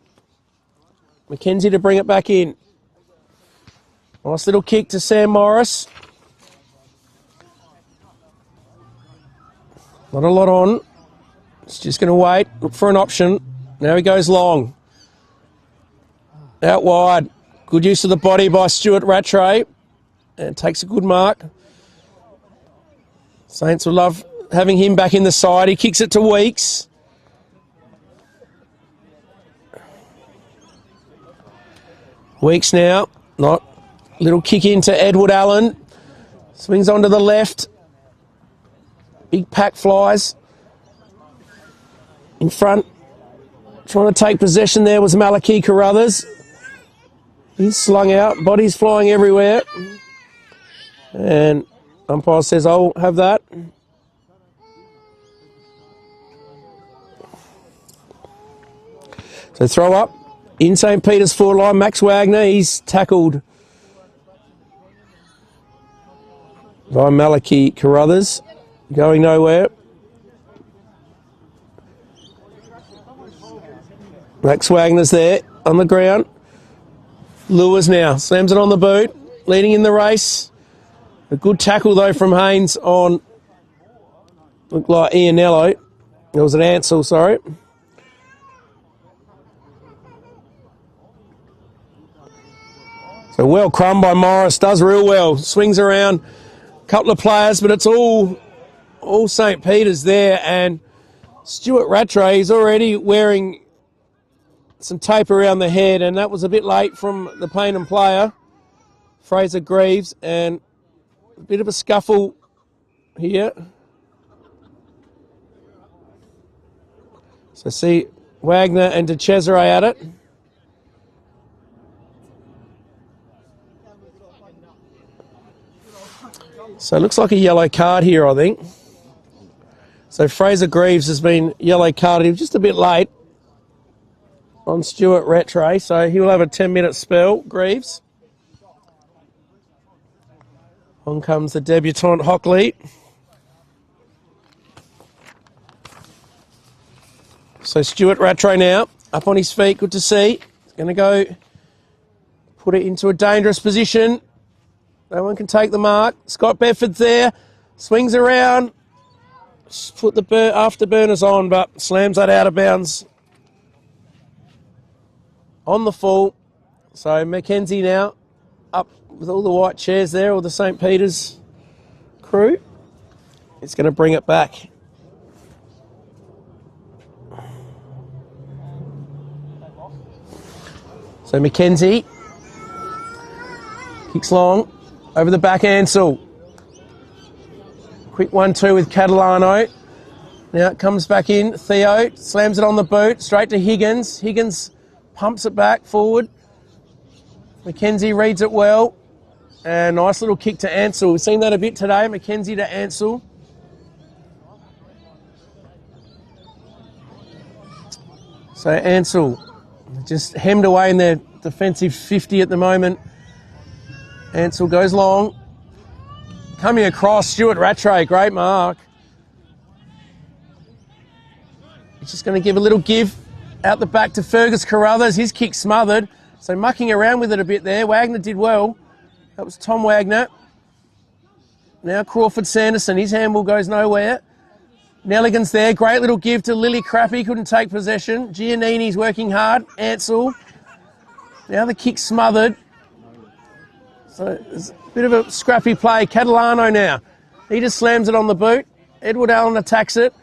McKenzie to bring it back in. Nice little kick to Sam Morris. Not a lot on. It's just going to wait. Look for an option. Now he goes long. Out wide. Good use of the body by Stuart Rattray. And takes a good mark. Saints will love having him back in the side. He kicks it to Weeks. Weeks now. Not. Little kick into Edward Allen. Swings onto the left. Big pack flies. In front. Trying to take possession there was Malachi Carruthers. He's slung out. Bodies flying everywhere. And umpire says, I'll have that. So throw up. In St. Peter's forward line, Max Wagner. He's tackled by Malachi Carruthers. Going nowhere. Max Wagner's there on the ground. Lewis now slams it on the boot, leading in the race. A good tackle though from Haynes on, looked like Ianello. It was an Ansell, sorry. So well crumb by Morris, does real well. Swings around a couple of players, but it's all St. Peter's there. And Stuart Rattray is already wearing some tape around the head, and that was a bit late from the Payneham player, Fraser Greaves, and a bit of a scuffle here. So see Wagner and De Cesare at it. So it looks like a yellow card here, I think. So Fraser Greaves has been yellow carded. He was just a bit late on Stuart Rattray, so he will have a 10-minute spell, Greaves. On comes the debutant Hockley. So Stuart Rattray now, up on his feet, good to see. He's going to go put it into a dangerous position. No one can take the mark. Scott Bedford's there, swings around, put the afterburners on, but slams that out of bounds. On the full. So Mackenzie now up with all the white chairs there, all the St. Peter's crew. It's going to bring it back. So Mackenzie kicks long over the back Ansell. Quick 1-2 with Catalano. Now it comes back in. Theo slams it on the boot, straight to Higgins. Higgins pumps it back forward. Mackenzie reads it well. And nice little kick to Ansell. We've seen that a bit today. Mackenzie to Ansell. So Ansell just hemmed away in their defensive 50 at the moment. Ansell goes long. Coming across, Stuart Rattray, great mark. He's just going to give a little give out the back to Fergus Carruthers. His kick smothered. So mucking around with it a bit there. Wagner did well. That was Tom Wagner. Now Crawford Sanderson. His handball goes nowhere. Nelligan's there. Great little give to Lily Crappy. Couldn't take possession. Giannini's working hard. Ansell. Now the kick smothered. So there's a bit of a scrappy play. Catalano now. He just slams it on the boot. Edward Allen attacks it.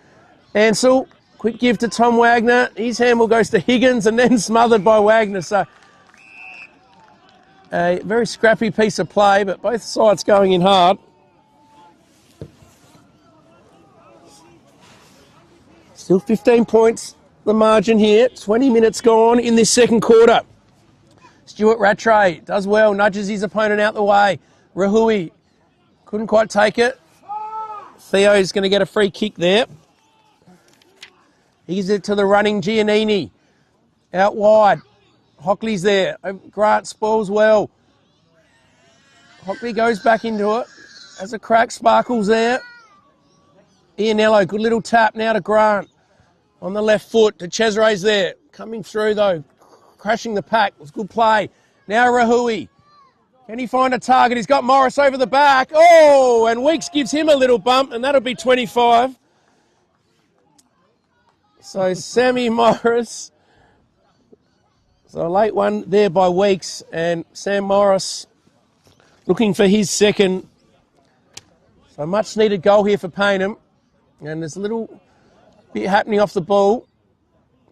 Ansell. Quick give to Tom Wagner. His handball goes to Higgins and then smothered by Wagner. So A very scrappy piece of play, but both sides going in hard. Still 15 points, the margin here. 20 minutes gone in this second quarter. Stuart Rattray does well, nudges his opponent out the way. Rahui couldn't quite take it. Theo's going to get a free kick there. He gives it to the running Giannini. Out wide. Hockley's there. Grant spoils well. Hockley goes back into it. Has a crack. Sparkles there. Ianello, good little tap now to Grant. On the left foot. To Cesaray's there. Coming through though. Crashing the pack. It was good play. Now Rahui. Can he find a target? He's got Morris over the back. Oh, and Weeks gives him a little bump, and that'll be 25. So Sammy Morris. So a late one there by Weeks, and Sam Morris looking for his second. So much needed goal here for Payneham. And there's a little bit happening off the ball.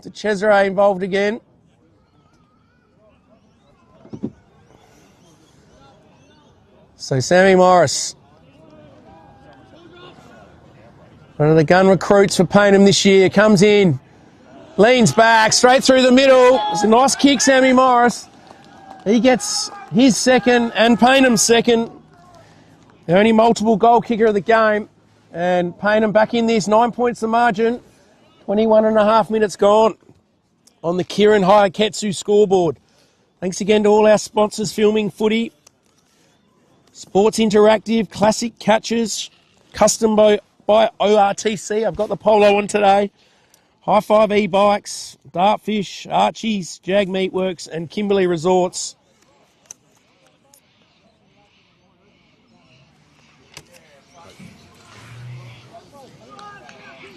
To Cesare involved again. So Sammy Morris, one of the gun recruits for Payneham this year, comes in, leans back, straight through the middle. It's a nice kick, Sammy Morris. He gets his second and Payneham's second. The only multiple goal kicker of the game. And Payneham back in this, 9 points the margin. 21 and a half minutes gone on the Kieran Hayaketsu scoreboard. Thanks again to all our sponsors filming Footy. Sports Interactive, Classic Catches, custom by ORTC. I've got the polo on today. High Five E-Bikes, Dartfish, Archie's, Jag Meatworks and Kimberley Resorts.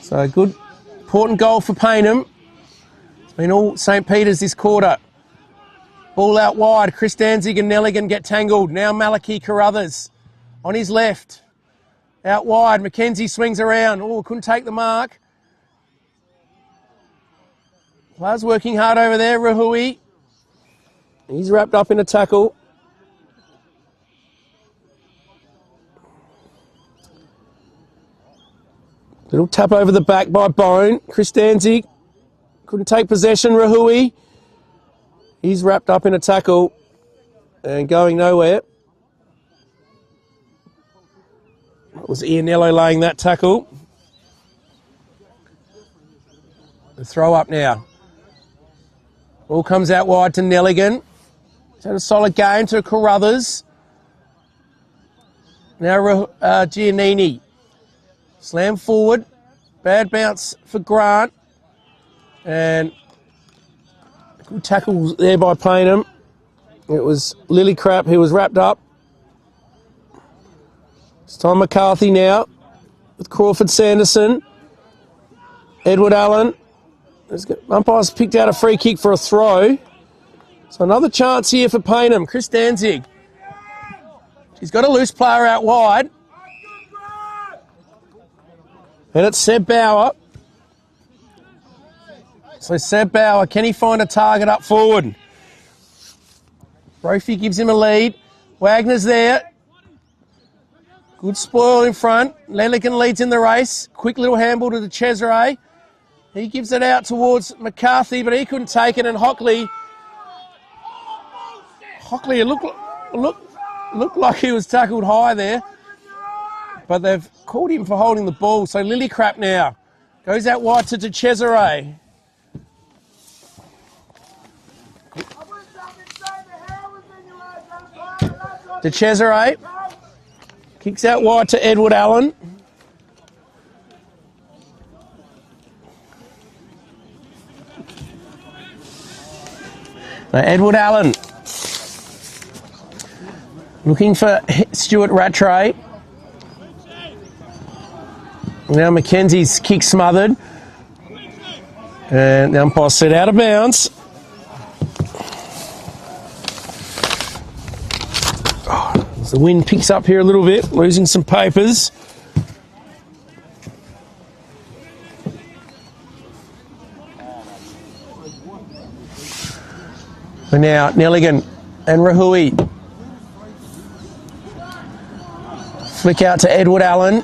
So good, important goal for Payneham. It's been all St. Peter's this quarter. Ball out wide. Chris Danzig and Nelligan get tangled. Now Malachi Carruthers on his left. Out wide. McKenzie swings around. Oh, couldn't take the mark. Players working hard over there. Rahui. He's wrapped up in a tackle. Little tap over the back by Bone. Chris Danzig couldn't take possession. Rahui. He's wrapped up in a tackle and going nowhere. It was Ianello laying that tackle. The throw up now. Ball comes out wide to Nelligan. He's had a solid game to Carruthers. Now Giannini. Slam forward. Bad bounce for Grant. And good tackle there by Payneham. It was Lily Crap who was wrapped up. It's Tom McCarthy now with Crawford Sanderson. Edward Allen. Umpires picked out a free kick for a throw. So another chance here for Payneham. Chris Danzig. He's got a loose player out wide. And it's Seb Bauer. So Seb Bauer, can he find a target up forward? Brophy gives him a lead. Wagner's there. Good spoil in front. Lelican leads in the race. Quick little handball to the Cesare. He gives it out towards McCarthy, but he couldn't take it. And Hockley looked like he was tackled high there. But they've called him for holding the ball. So Lillycrap now goes out wide to Cesare. De Cesare kicks out wide to Edward Allen. Now Edward Allen looking for Stuart Rattray. Now Mackenzie's kick smothered. And the umpire set out of bounds. The wind picks up here a little bit, losing some papers. But now Nelligan and Rahui. Flick out to Edward Allen.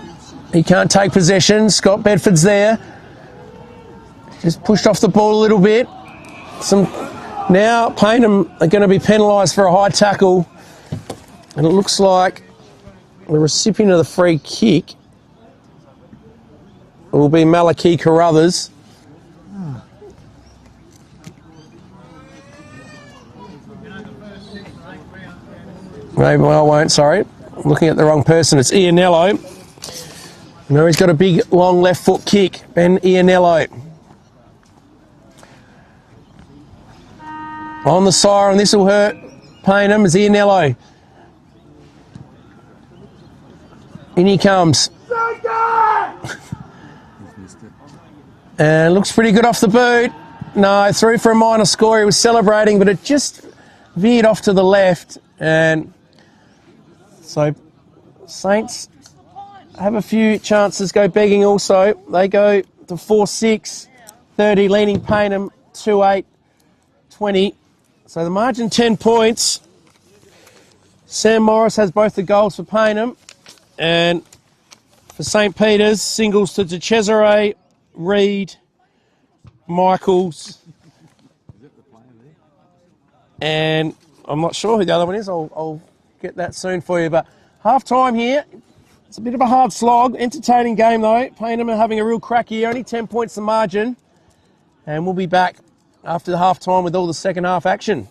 He can't take possession. Scott Bedford's there. Just pushed off the ball a little bit. Now Payneham are going to be penalised for a high tackle. And it looks like the recipient of the free kick will be Malachy Carruthers. Maybe I won't, sorry. I'm looking at the wrong person. It's Ianello. No, he's got a big, long left foot kick. Ben Ianello. On the siren, this will hurt Payneham as Ianello. In he comes. And looks pretty good off the boot. No, through for a minor score. He was celebrating, but it just veered off to the left. And so Saints have a few chances, go begging also. They go to 4-6, 30, leaning Payneham 2-8, 20. So the margin 10 points. Sam Morris has both the goals for Payneham. And for St. Peter's, singles to De Cesare, Reid, Michaels. And I'm not sure who the other one is. I'll get that soon for you. But half-time here. It's a bit of a hard slog. Entertaining game, though. Payneham are having a real crack here. Only 10 points the margin. And we'll be back after the half-time with all the second half action.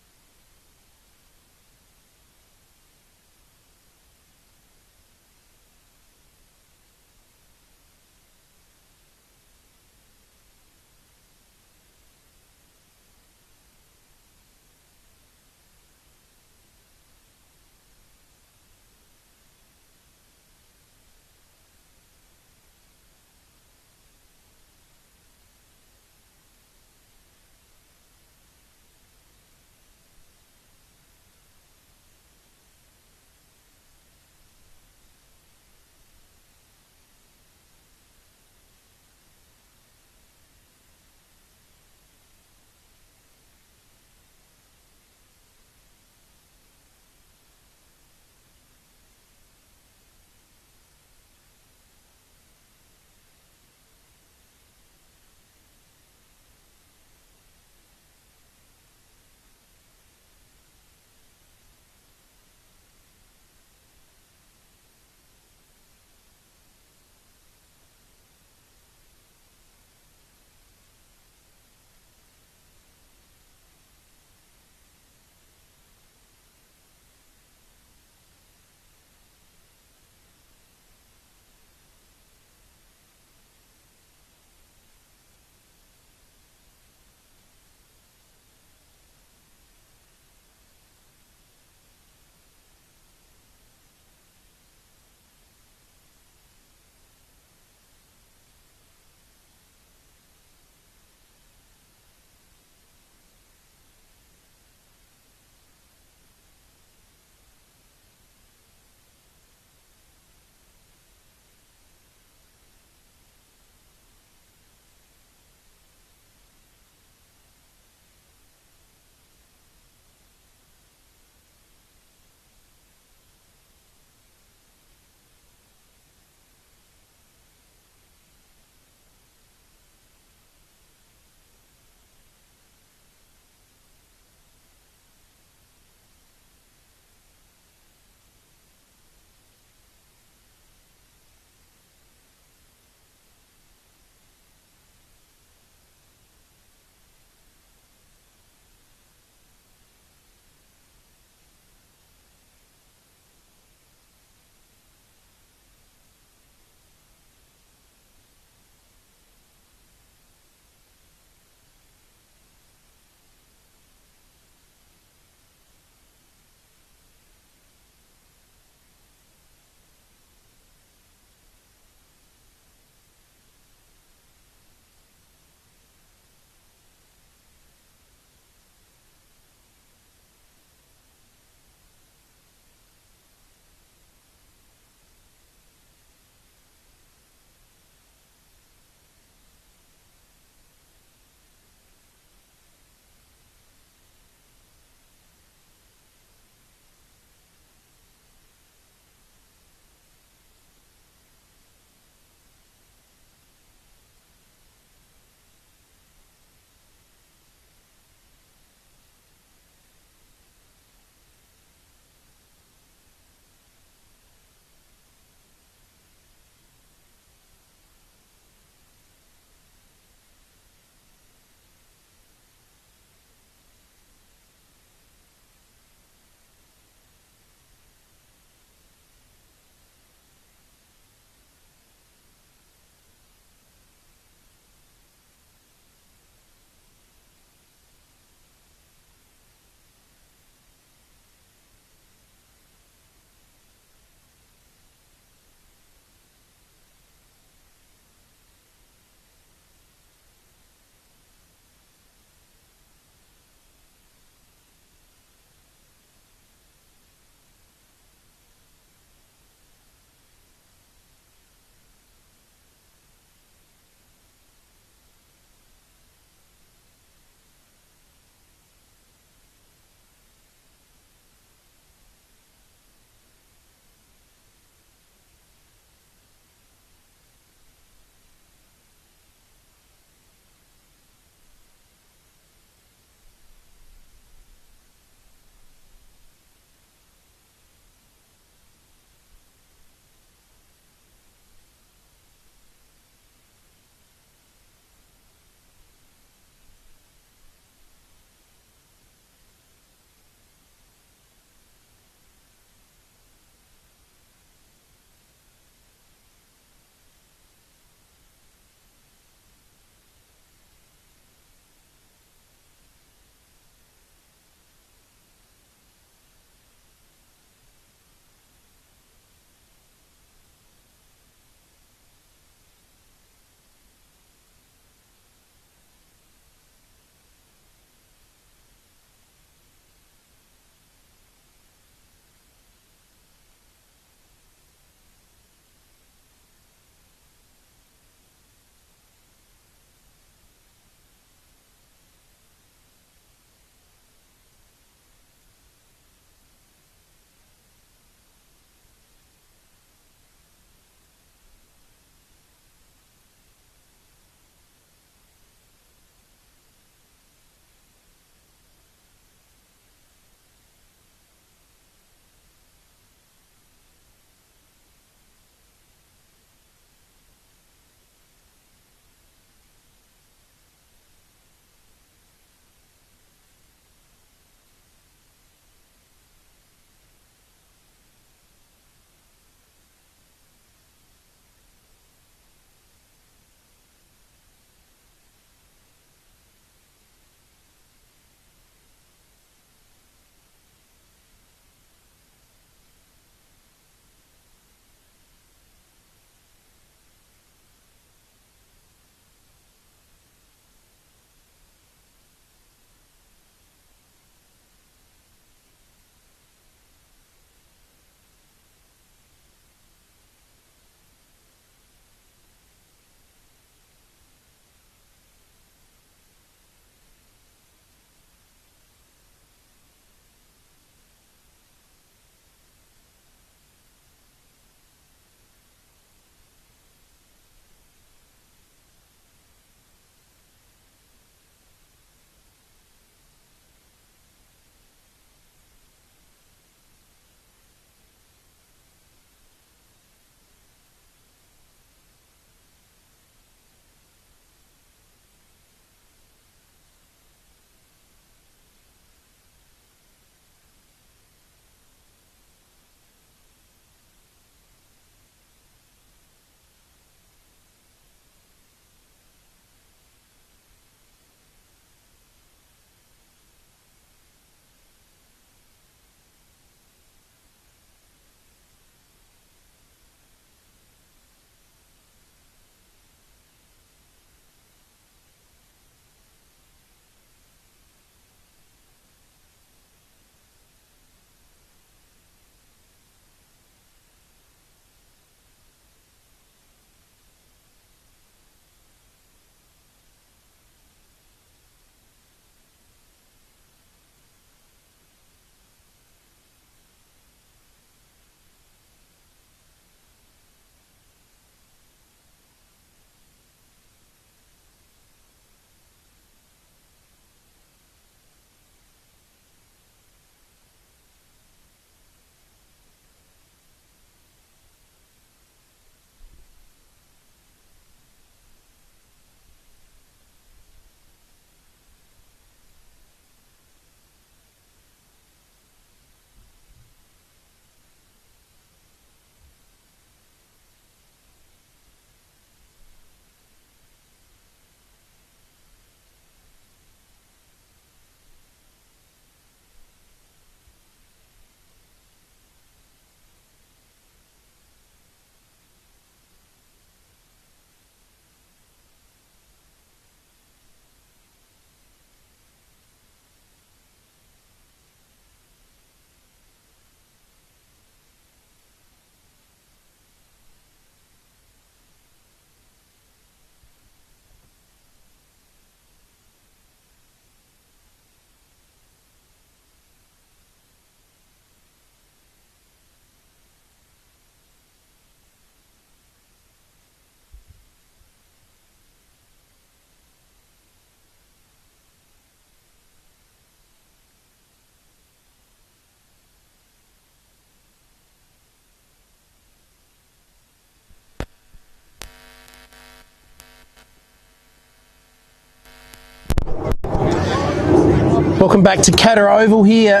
Welcome back to Catter Oval here.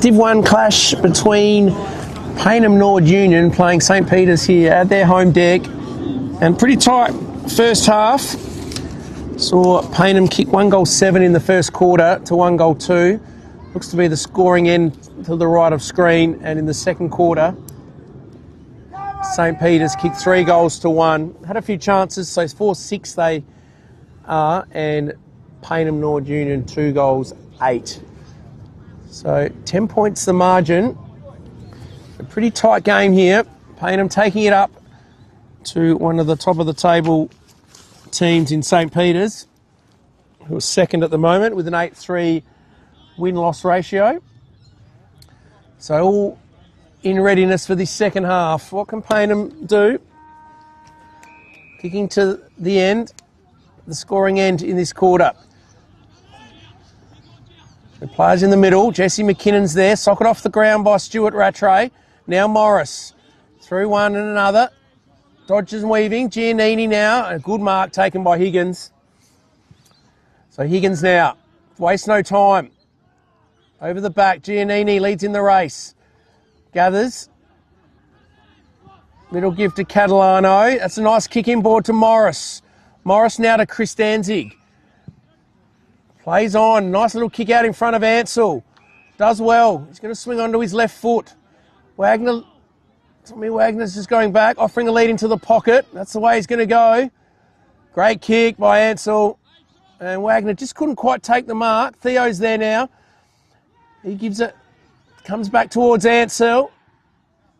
Div 1 clash between Payneham Nord Union playing St Peter's here at their home deck. And pretty tight first half. Saw Payneham kick 1-7 in the first quarter to 1-2. Looks to be the scoring end to the right of screen. And in the second quarter, St Peter's kicked 3-1. Had a few chances, so it's 4-6 they are. And Payneham Nord Union 2-8. So 10 points the margin. A pretty tight game here. Payneham taking it up to one of the top of the table teams in St Peter's, who are second at the moment with an 8-3 win-loss ratio. So all in readiness for this second half. What can Payneham do? Kicking to the end, the scoring end in this quarter. The players in the middle. Jesse McKinnon's there. Socket off the ground by Stuart Rattray. Now Morris. Through one and another. Dodges and weaving. Giannini now. A good mark taken by Higgins. So Higgins now. Waste no time. Over the back. Giannini leads in the race. Gathers. Middle give to Catalano. That's a nice kick inboard to Morris. Morris now to Chris Danzig. Plays on. Nice little kick out in front of Ansell. Does well. He's going to swing onto his left foot. Wagner's just going back, offering a lead into the pocket. That's the way he's going to go. Great kick by Ansell. And Wagner just couldn't quite take the mark. Theo's there now. He gives it. Comes back towards Ansell.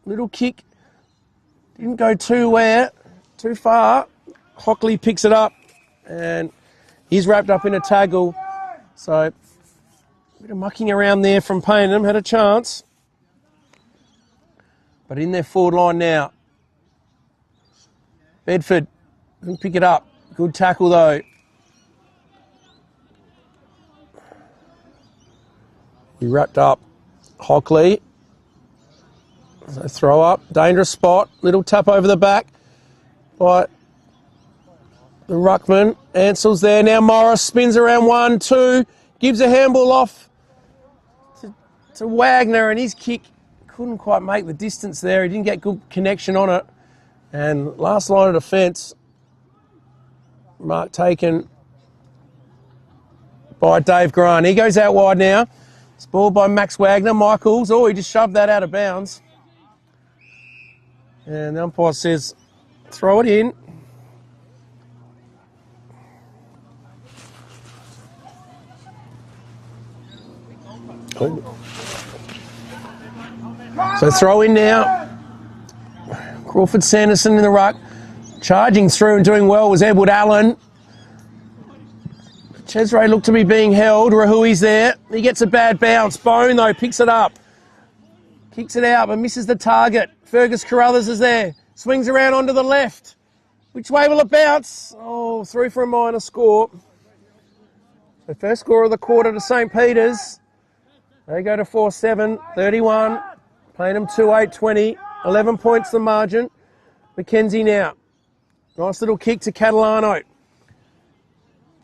Little kick. Didn't go too far. Hockley picks it up. And he's wrapped up in a tackle. So, a bit of mucking around there from Payneham. Had a chance. But in their forward line now. Bedford didn't pick it up. Good tackle though. He wrapped up Hockley. So throw up. Dangerous spot. Little tap over the back by the ruckman. Ansell's there. Now Morris spins around 1-2. Gives a handball off to Wagner, and his kick couldn't quite make the distance there. He didn't get good connection on it. And last line of defence, mark taken by Dave Grant. He goes out wide now. It's ball by Max Wagner. Michaels, he just shoved that out of bounds. And the umpire says, throw it in. So throw in now. Crawford Sanderson in the ruck. Charging through and doing well was Edward Allen. Chesray looked to be being held. Rahui's there. He gets a bad bounce. Bone, though, picks it up. Kicks it out, but misses the target. Fergus Carruthers is there. Swings around onto the left. Which way will it bounce? Through for a minor score. The first score of the quarter to St Peter's. They go to 4-7, 31. Payneham 2-8, 20. 11 points the margin. Mackenzie now. Nice little kick to Catalano.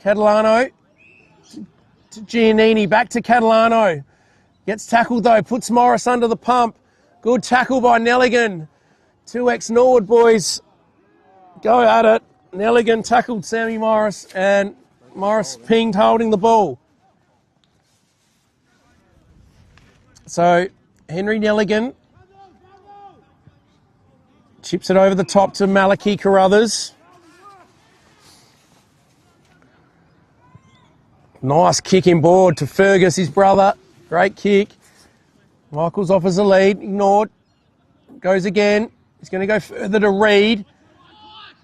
Catalano to Giannini. Back to Catalano. Gets tackled though. Puts Morris under the pump. Good tackle by Nelligan. 2X Nord boys go at it. Nelligan tackled Sammy Morris and Morris pinged holding the ball. So, Henry Nelligan chips it over the top to Malachi Carruthers. Nice kick inboard to Fergus, his brother. Great kick. Michaels offers a lead, ignored. Goes again. He's going to go further to Reid.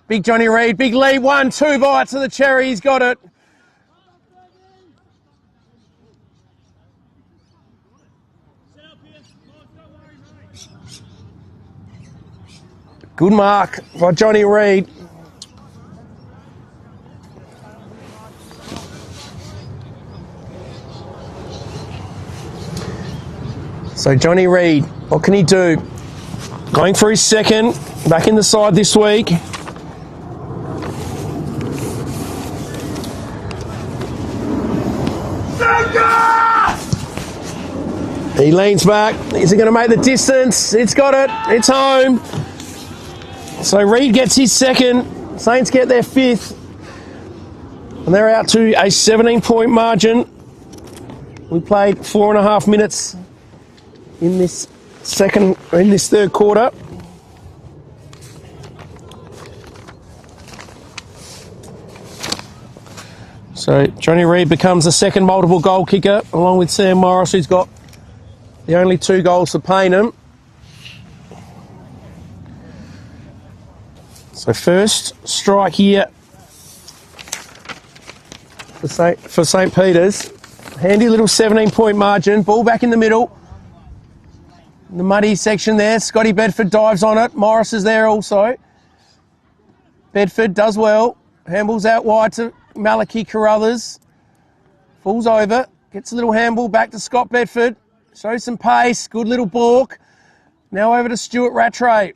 Big Johnny Reid, big lead. 1-2 bites of the cherry. He's got it. Good mark by Johnny Reid. So Johnny Reid, what can he do? Going for his second, back in the side this week. Second! He leans back. Is he going to make the distance? It's got it. It's home. So Reed gets his second. Saints get their fifth. And they're out to a 17-point margin. We played 4.5 minutes in this third quarter. So Johnny Reid becomes the second multiple goal kicker, along with Sam Morris, who's got the only 2 goals for Payneham. So first strike here for St. Peter's. Handy little 17-point margin. Ball back in the middle. In the muddy section there. Scotty Bedford dives on it. Morris is there also. Bedford does well. Handballs out wide to Malachi Carruthers. Falls over. Gets a little handball back to Scott Bedford. Shows some pace. Good little balk. Now over to Stuart Rattray.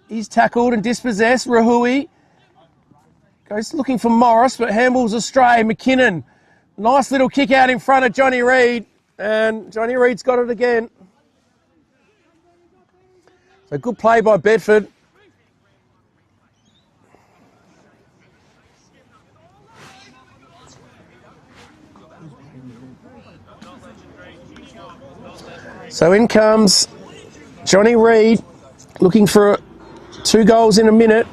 He's tackled and dispossessed. Rahui goes looking for Morris, but handballs astray. McKinnon. Nice little kick out in front of Johnny Reid. And Johnny Reid's got it again. So good play by Bedford. So in comes Johnny Reid, looking for 2 goals in a minute.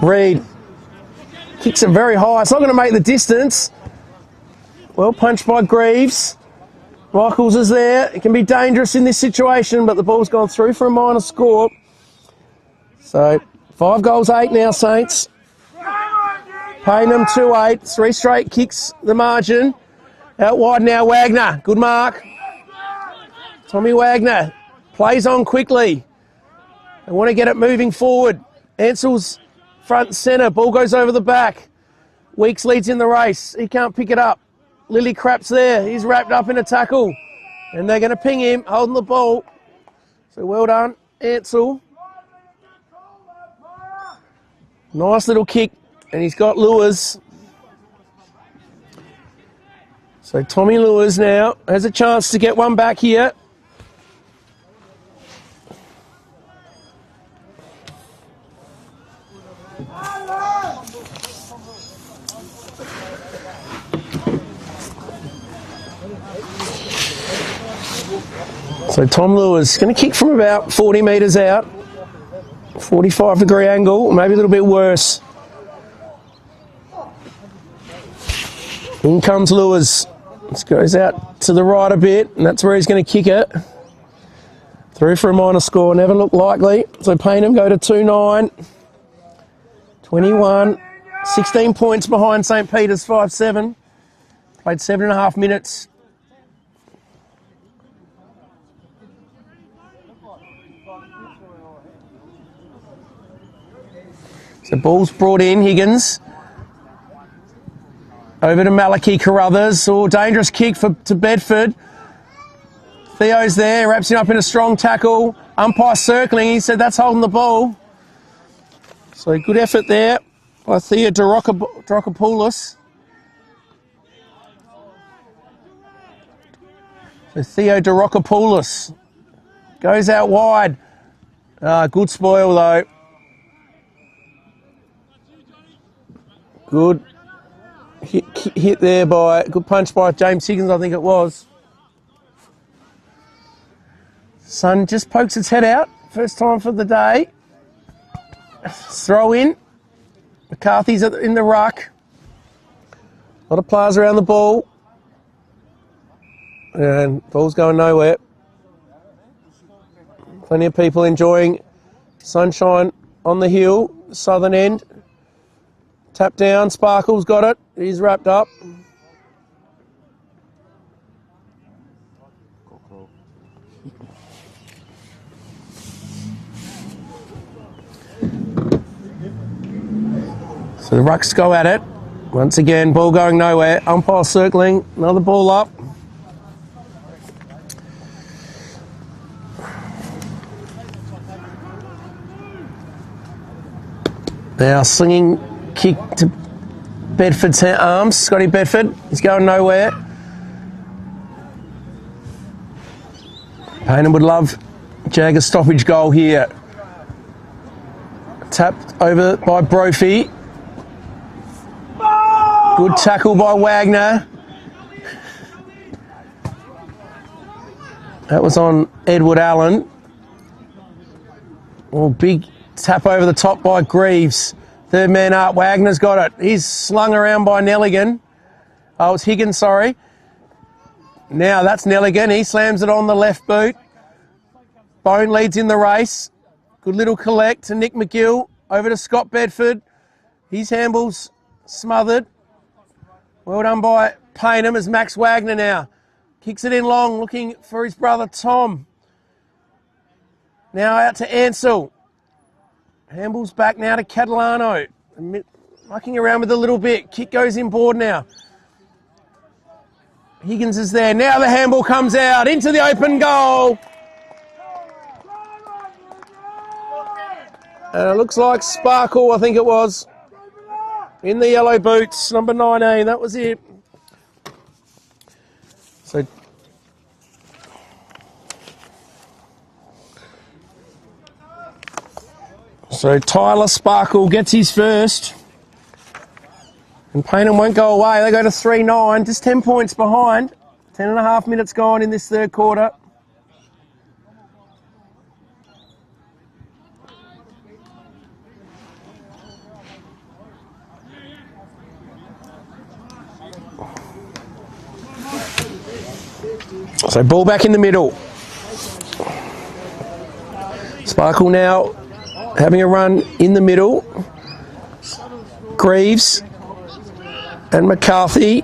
Reid kicks it very high. It's not going to make the distance. Well punched by Greaves. Michaels is there. It can be dangerous in this situation, but the ball's gone through for a minor score. So 5 goals, 8 now, Saints. Payneham 2-8. 3 straight kicks the margin. Out wide now, Wagner. Good mark. Tommy Wagner plays on quickly. They want to get it moving forward. Ansell's front and centre. Ball goes over the back. Weeks leads in the race. He can't pick it up. Lily Crapp's there. He's wrapped up in a tackle. And they're going to ping him, holding the ball. So well done, Ansell. Nice little kick. And he's got Lewis. So Tommy Lewis now has a chance to get one back here. So Tom Lewis going to kick from about 40 metres out. 45-degree angle, maybe a little bit worse. In comes Lewis. This goes out to the right a bit, and that's where he's going to kick it. Through for a minor score, never looked likely. So Payneham go to 2-9. 21. 16 points behind St. Peter's 5-7. Played 7.5 minutes. So ball's brought in, Higgins. Over to Malachi Carruthers. Oh, dangerous kick to Bedford. Theo's there, wraps him up in a strong tackle. Umpire circling, he said that's holding the ball. So good effort there by Theo Drokopoulos. So Theo Drokopoulos goes out wide. Good spoil though. Good hit there by, good punch by James Higgins, I think it was. Sun just pokes its head out. First time for the day. Throw in. McCarthy's in the ruck. A lot of players around the ball. And ball's going nowhere. Plenty of people enjoying sunshine on the hill, southern end. Tap down, Sparkle's got it. He's wrapped up. So the Rucks go at it. Once again, ball going nowhere. Umpire circling, another ball up. Now slinging kick to Bedford's arms. Scotty Bedford. He's going nowhere. Payneham would love Jagger's stoppage goal here. Tapped over by Brophy. Good tackle by Wagner. That was on Edward Allen. Oh, big tap over the top by Greaves. Third man up. Wagner's got it. He's slung around by Nelligan. Oh, it's Higgins, sorry. Now that's Nelligan. He slams it on the left boot. Bone leads in the race. Good little collect to Nick McGill. Over to Scott Bedford. His handball's smothered. Well done by Payneham as Max Wagner now. Kicks it in long, looking for his brother Tom. Now out to Ansell. Handball's back now to Catalano. Mucking around with a little bit. Kick goes inboard now. Higgins is there. Now the handball comes out into the open goal. And it looks like Sparkle, I think it was, in the yellow boots, number 19. That was it. So Tyler Sparkle gets his first. And Payneham won't go away. They go to 3-9, just 10 points behind. 10.5 minutes gone in this third quarter. So ball back in the middle. Sparkle now having a run in the middle. Greaves and McCarthy.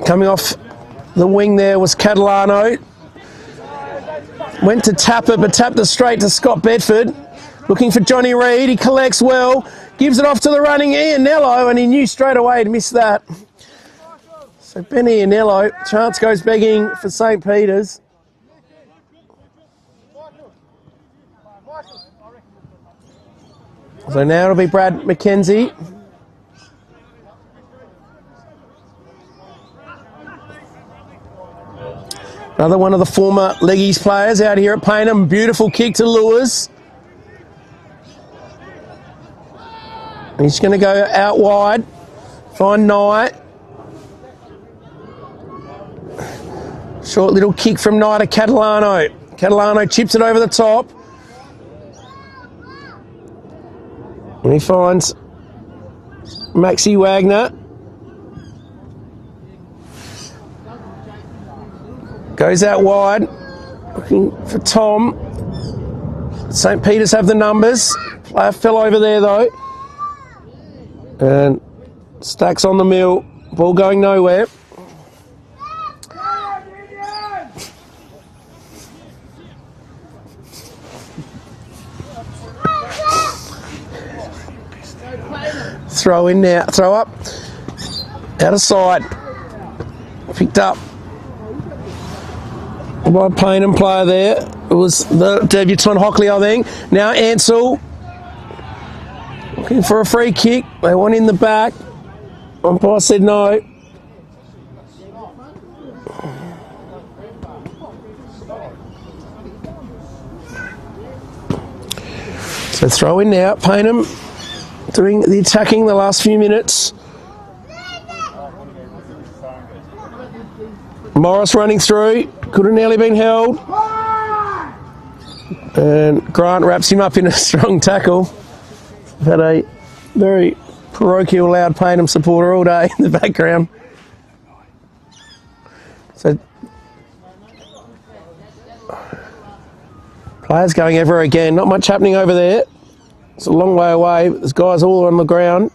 Coming off the wing there was Catalano. Went to tap it, but tapped it straight to Scott Bedford. Looking for Johnny Reid. He collects well. Gives it off to the running Ianello, and he knew straight away to miss that. So Ben Ianello, chance goes begging for St. Peter's. So now it'll be Brad McKenzie. Another one of the former Leggies players out here at Payneham. Beautiful kick to Lewis. He's going to go out wide. Find Knight. Short little kick from Knight to Catalano. Catalano chips it over the top. And he finds Maxi Wagner. Goes out wide. Looking for Tom. St. Peter's have the numbers. Player fell over there though. And Stacks on the mill. Ball going nowhere. Throw in now, throw up, out of side, picked up by Payneham player there. It was the debutant Hockley, I think. Now Ansell looking for a free kick. They want in the back. Umpire said no. So throw in now, Payneham doing the attacking the last few minutes. Morris running through. Could have nearly been held. And Grant wraps him up in a strong tackle. We've had a very parochial loud Payneham supporter all day in the background. So players going ever again. Not much happening over there. It's a long way away, but there's guys all on the ground.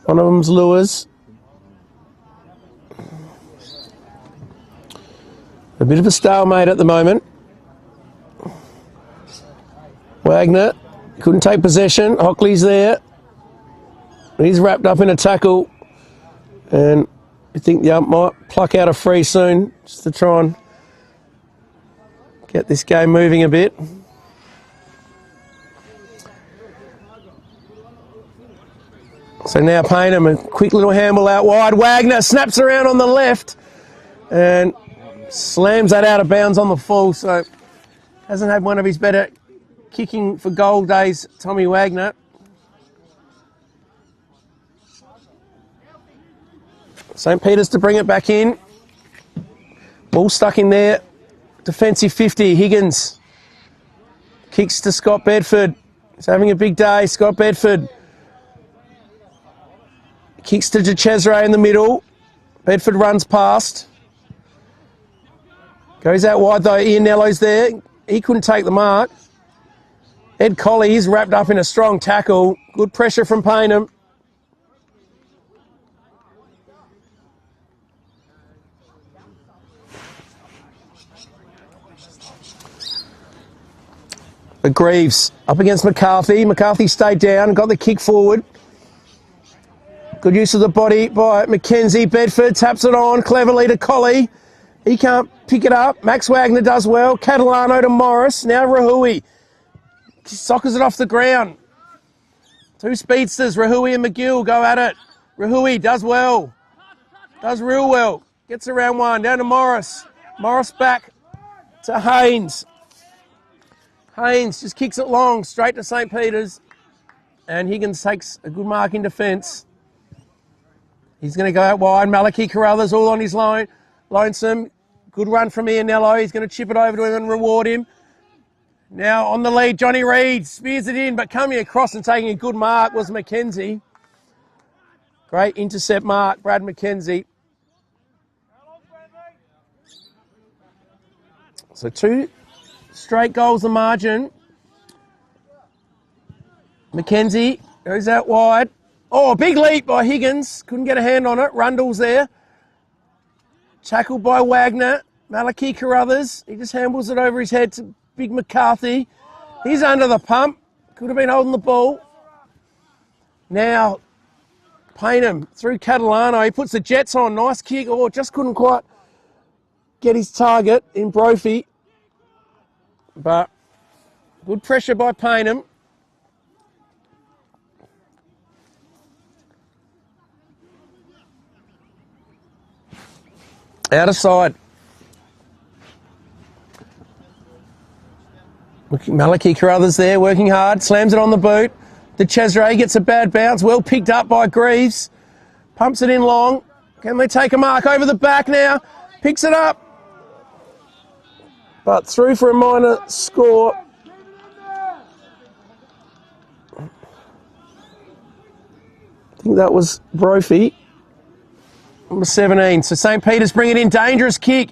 One of them's Lewis. A bit of a stalemate at the moment. Wagner couldn't take possession. Hockley's there. He's wrapped up in a tackle. And I think the ump might pluck out a free soon just to try and get this game moving a bit. So now Payneham, a quick little handball out wide. Wagner snaps around on the left and slams that out of bounds on the full. So hasn't had one of his better kicking for goal days, Tommy Wagner. St. Peter's to bring it back in. Ball stuck in there. Defensive 50, Higgins. Kicks to Scott Bedford. He's having a big day, Scott Bedford. Kicks to Cesare in the middle. Bedford runs past. Goes out wide though, Ian Nello's there. He couldn't take the mark. Ed Colley's wrapped up in a strong tackle. Good pressure from Payneham. But Greaves up against McCarthy. McCarthy stayed down and got the kick forward. Good use of the body by Mackenzie. Bedford taps it on cleverly to Colley. He can't pick it up. Max Wagner does well. Catalano to Morris. Now Rahui. Soccers it off the ground. Two speedsters, Rahui and McGill, go at it. Rahui does well. Does real well. Gets around one. Down to Morris. Morris back to Haynes. Haynes just kicks it long, straight to St. Peter's. And Higgins takes a good mark in defence. He's going to go out wide. Malachi Carruthers all on his line. Lonesome. Good run from Ianello. He's going to chip it over to him and reward him. Now on the lead, Johnny Reid spears it in, but coming across and taking a good mark was Mackenzie. Great intercept mark, Brad Mackenzie. So 2 straight goals the margin. Mackenzie goes out wide. Oh, big leap by Higgins. Couldn't get a hand on it. Rundle's there. Tackled by Wagner. Malachi Carruthers. He just handles it over his head to Big McCarthy. He's under the pump. Could have been holding the ball. Now, Payneham through Catalano. He puts the Jets on. Nice kick. Oh, just couldn't quite get his target in Brophy. But good pressure by Payneham. Out of side. Malachi Carruthers there, working hard, slams it on the boot. De Cesare gets a bad bounce, well picked up by Greaves. Pumps it in long. Can they take a mark over the back now? Picks it up. But through for a minor score. I think that was Brophy. Number 17. So St. Peter's bring it in. Dangerous kick.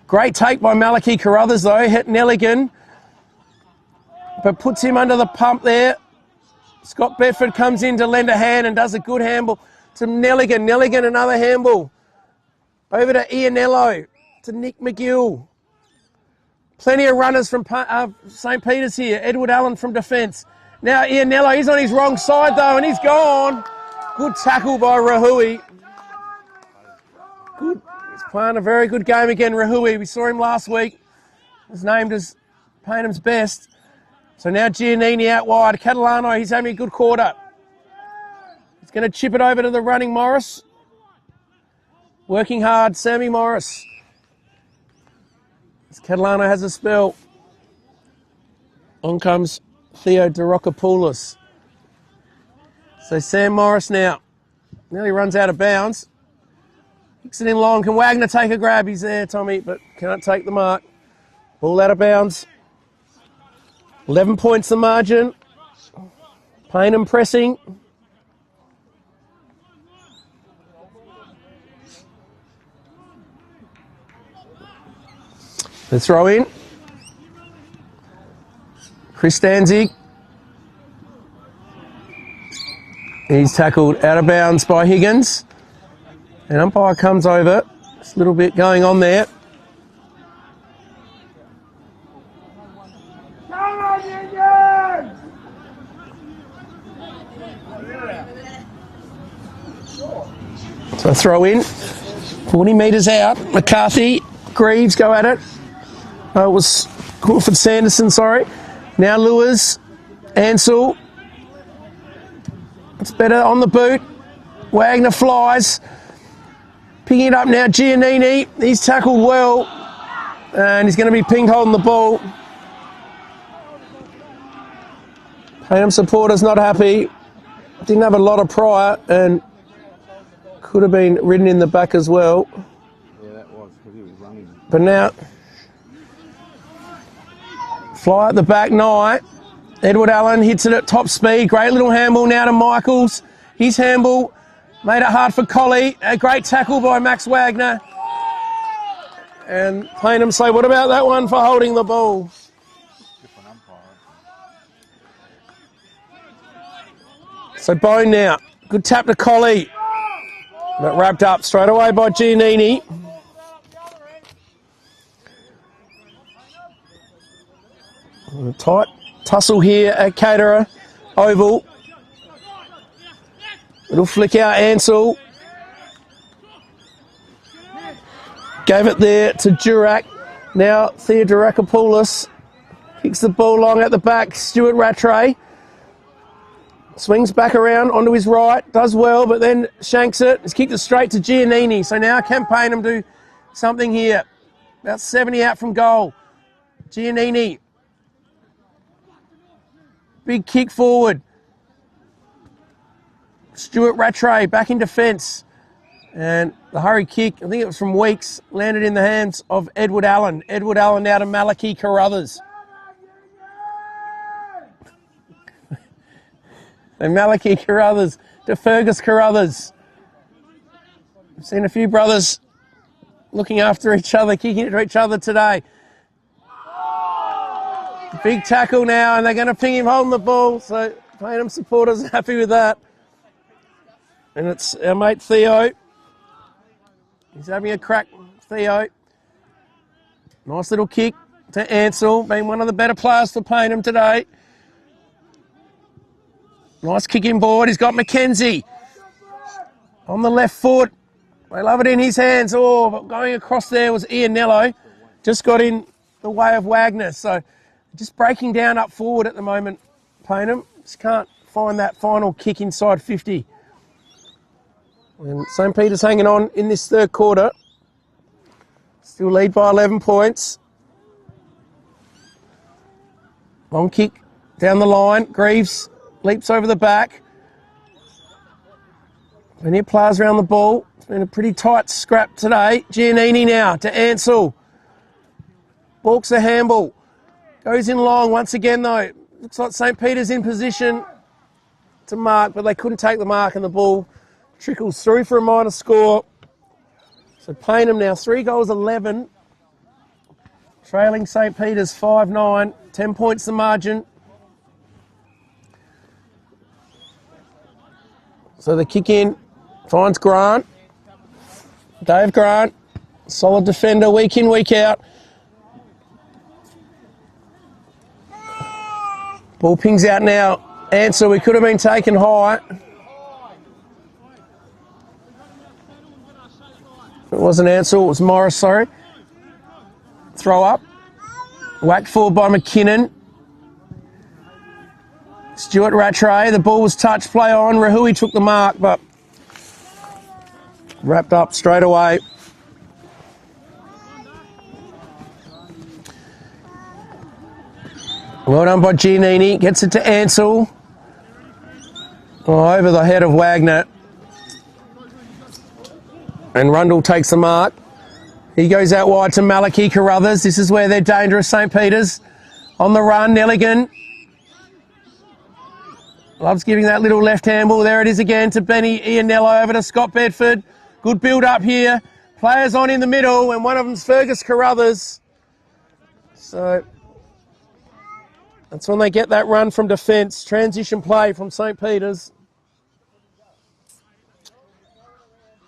Great take by Malachi Carruthers though. Hit Nelligan. But puts him under the pump there. Scott Bedford comes in to lend a hand and does a good handball to Nelligan. Nelligan another handball. Over to Ianello. To Nick McGill. Plenty of runners from St. Peter's here. Edward Allen from defence. Now Ianello, he's on his wrong side though and he's gone. Good tackle by Rahui. Good. He's playing a very good game again, Rahui. We saw him last week. He was named as Paynham's best. So now Giannini out wide. Catalano, he's having a good quarter. He's going to chip it over to the running Morris. Working hard, Sammy Morris. As Catalano has a spell. On comes Theo Derokopoulos. So Sam Morris now. Nearly runs out of bounds. Kicks it in long. Can Wagner take a grab? He's there, Tommy, but can't take the mark. Ball out of bounds. 11 points the margin. Payneham pressing. The throw in. Chris Danzig. He's tackled out of bounds by Higgins. And umpire comes over. Just a little bit going on there. So throw in, 40 metres out. McCarthy, Greaves go at it. Oh, it was Crawford Sanderson, sorry. Now Lewis, Ansell. It's better on the boot. Wagner flies. Picking it up now, Giannini. He's tackled well. And he's going to be pinged holding the ball. Payneham supporters not happy. Didn't have a lot of prior and could have been ridden in the back as well. Yeah, that was because he was running. But now, fly at the back, Knight. Edward Allen hits it at top speed. Great little handball now to Michaels. His handball made it hard for Collie. A great tackle by Max Wagner. And Payneham say, what about that one for holding the ball? Different umpire. So Bone now. Good tap to Collie. But wrapped up straight away by Giannini. A tight tussle here at Caterer Oval. Little flick out Ansell. Gave it there to Durack. Now Theodorakopoulos kicks the ball long at the back. Stuart Rattray swings back around onto his right. Does well, but then shanks it. He's kicked it straight to Giannini. So now can Payneham do something here? About 70 out from goal. Giannini. Big kick forward. Stuart Rattray back in defence. And the hurry kick, I think it was from Weeks, landed in the hands of Edward Allen. Edward Allen now to Malachi Carruthers. And Malachi Carruthers to Fergus Carruthers. I've seen a few brothers looking after each other, kicking it to each other today. Big tackle now, and they're going to ping him holding the ball. So Payneham supporters are happy with that. And it's our mate Theo. He's having a crack, Theo. Nice little kick to Ansell, being one of the better players for Payneham today. Nice kick in board. He's got McKenzie on the left foot. They love it in his hands. Oh, but going across there was Ianello. Just got in the way of Wagner. So just breaking down up forward at the moment, Payneham. Just can't find that final kick inside 50. And St. Peter's hanging on in this third quarter. Still lead by 11 points. Long kick down the line. Greaves leaps over the back. Plenty of players around the ball. It's been a pretty tight scrap today. Giannini now to Ansell. Balks a handball. Goes in long once again though. Looks like St. Peter's in position to mark, but they couldn't take the mark and the ball trickles through for a minor score. So Payneham now 3 goals 11. Trailing St. Peter's 5-9. 10 points the margin. So the kick in finds Grant. Dave Grant, solid defender week in, week out. Ball pings out now. Answer, we could have been taken high. It wasn't Ansell, it was Morris, sorry. Throw up. Whacked forward by McKinnon. Stuart Rattray, the ball was touched, play on. Rahui took the mark, but wrapped up straight away. Well done by Giannini, gets it to Ansell. Oh, over the head of Wagner. And Rundle takes the mark. He goes out wide to Malachi Carruthers. This is where they're dangerous, St. Peter's. On the run, Nelligan. Loves giving that little left handball. There it is again to Benny Ianello over to Scott Bedford. Good build up here. Players on in the middle, and one of them's Fergus Carruthers. So that's when they get that run from defence. Transition play from St. Peter's.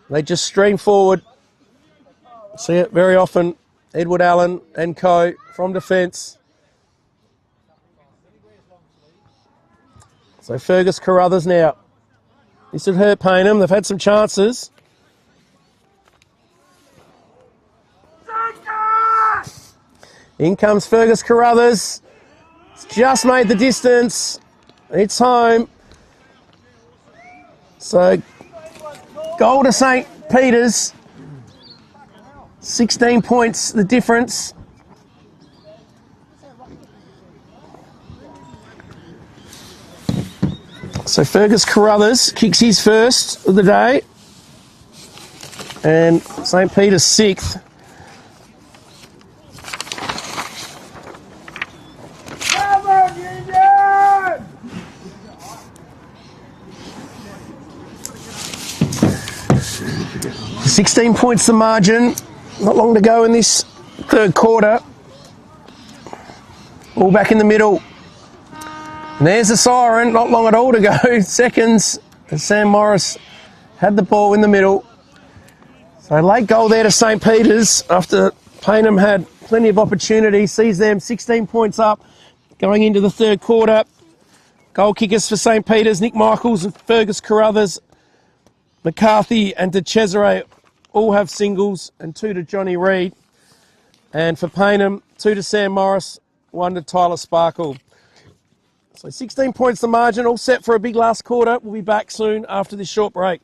They just stream forward. See it very often. Edward Allen and co from defence. So Fergus Carruthers now. This would hurt Payneham. They've had some chances. In comes Fergus Carruthers. It's just made the distance. It's home. So, goal to St. Peter's. 16 points the difference. So Fergus Carruthers kicks his first of the day. And St. Peter's sixth. Come on, Union! 16 points the margin. Not long to go in this third quarter. All back in the middle. And there's the siren. Not long at all to go. Seconds. And Sam Morris had the ball in the middle. So late goal there to St. Peter's after Payneham had plenty of opportunity. Sees them 16 points up going into the third quarter. Goal kickers for St. Peter's, Nick Michaels and Fergus Carruthers. McCarthy and De Cesare all have singles and 2 to Johnny Reid. And for Payneham, 2 to Sam Morris, 1 to Tyler Sparkle. So 16 points the margin, all set for a big last quarter. We'll be back soon after this short break.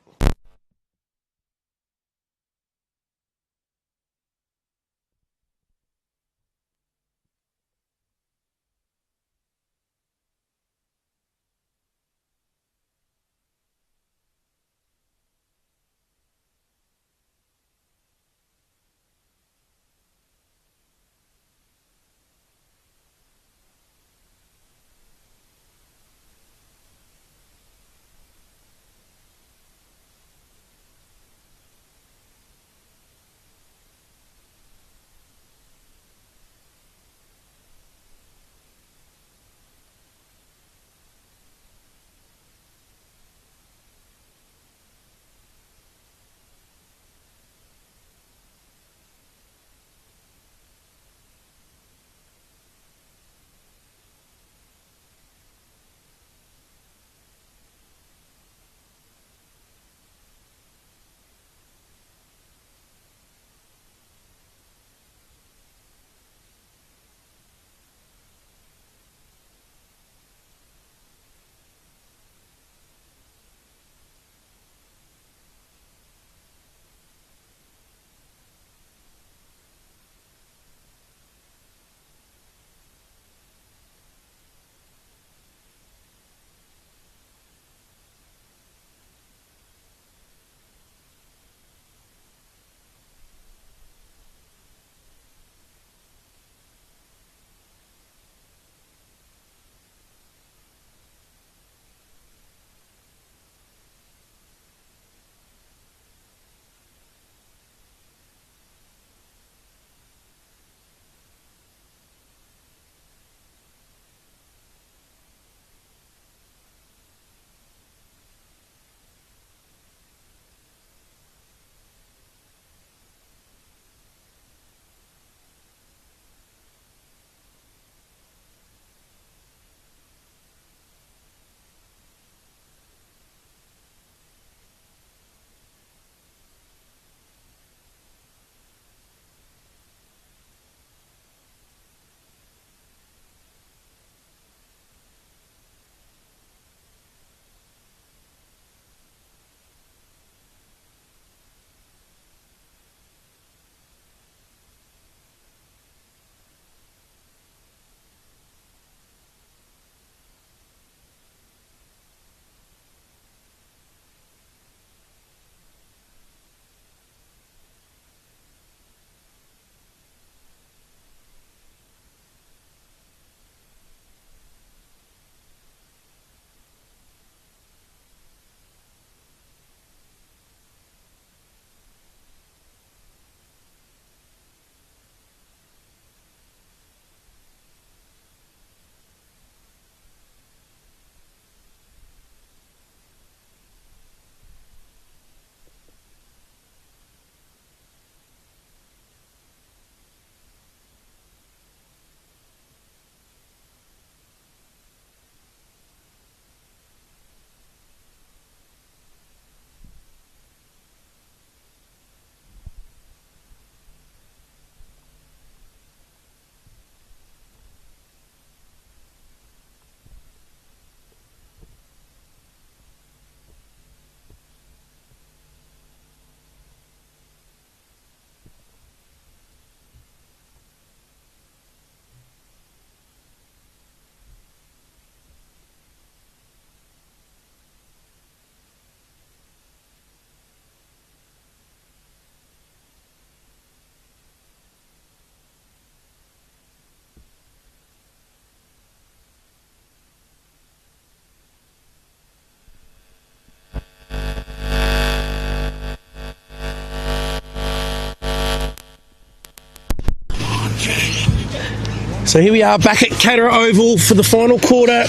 So here we are back at Caterer Oval for the final quarter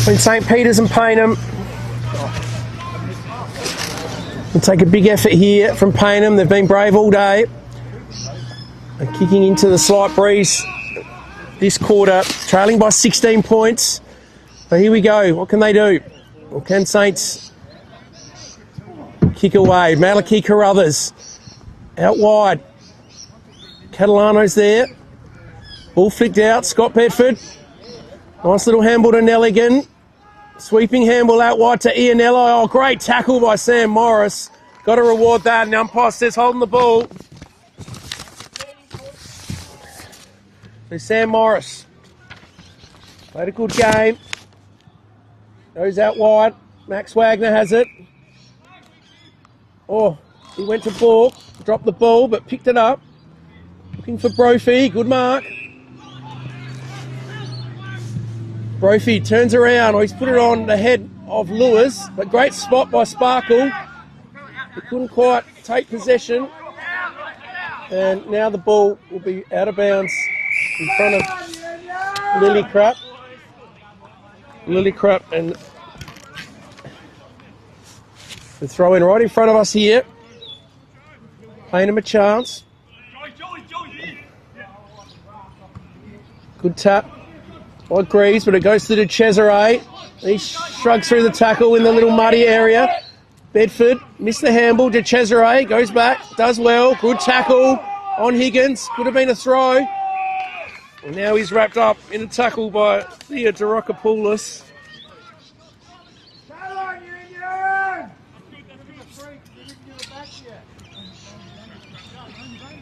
between St Peter's and Payneham. We'll take a big effort here from Payneham. They've been brave all day. They're kicking into the slight breeze this quarter, trailing by 16 points. So here we go. What can they do? Well, can Saints kick away? Malachy Carruthers out wide. Catalano's there. Ball flicked out. Scott Bedford. Nice little handball to Nelligan. Sweeping handball out wide to Ianello. Oh, great tackle by Sam Morris. Got to reward that. And the umpire says holding the ball. So Sam Morris played a good game. Goes out wide. Max Wagner has it. Oh, he went to ball. Dropped the ball, but picked it up. Looking for Brophy. Good mark. Brophy turns around. Oh, he's put it on the head of Lewis. But great spot by Sparkle. He couldn't quite take possession. And now the ball will be out of bounds in front of Lillicrap. Lillicrap and the throw in right in front of us here. Playing him a chance. Good tap by Greaves, but it goes to Cesare. He shrugs through the tackle in the little muddy area. Bedford missed the handball. De Cesare goes back, does well. Good tackle on Higgins. Could have been a throw. And now he's wrapped up in a tackle by Thea Dorokopoulos.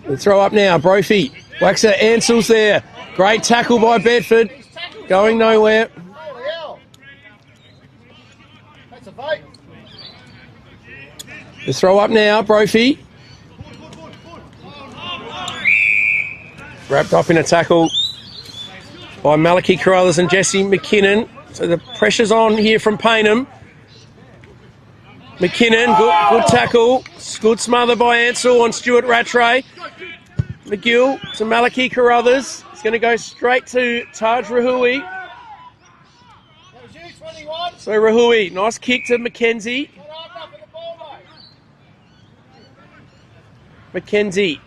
The throw up now. Brophy. Waxer Ansell's there. Great tackle by Bedford. Going nowhere. The throw up now. Brophy. Wrapped up in a tackle by Malachy Carruthers and Jesse McKinnon. So the pressure's on here from Payneham. McKinnon, good tackle. Good smother by Ansell on Stuart Rattray. McGill to Malachy Carruthers. It's going to go straight to Taj Rahui. So Rahui, nice kick to Mackenzie. Mackenzie.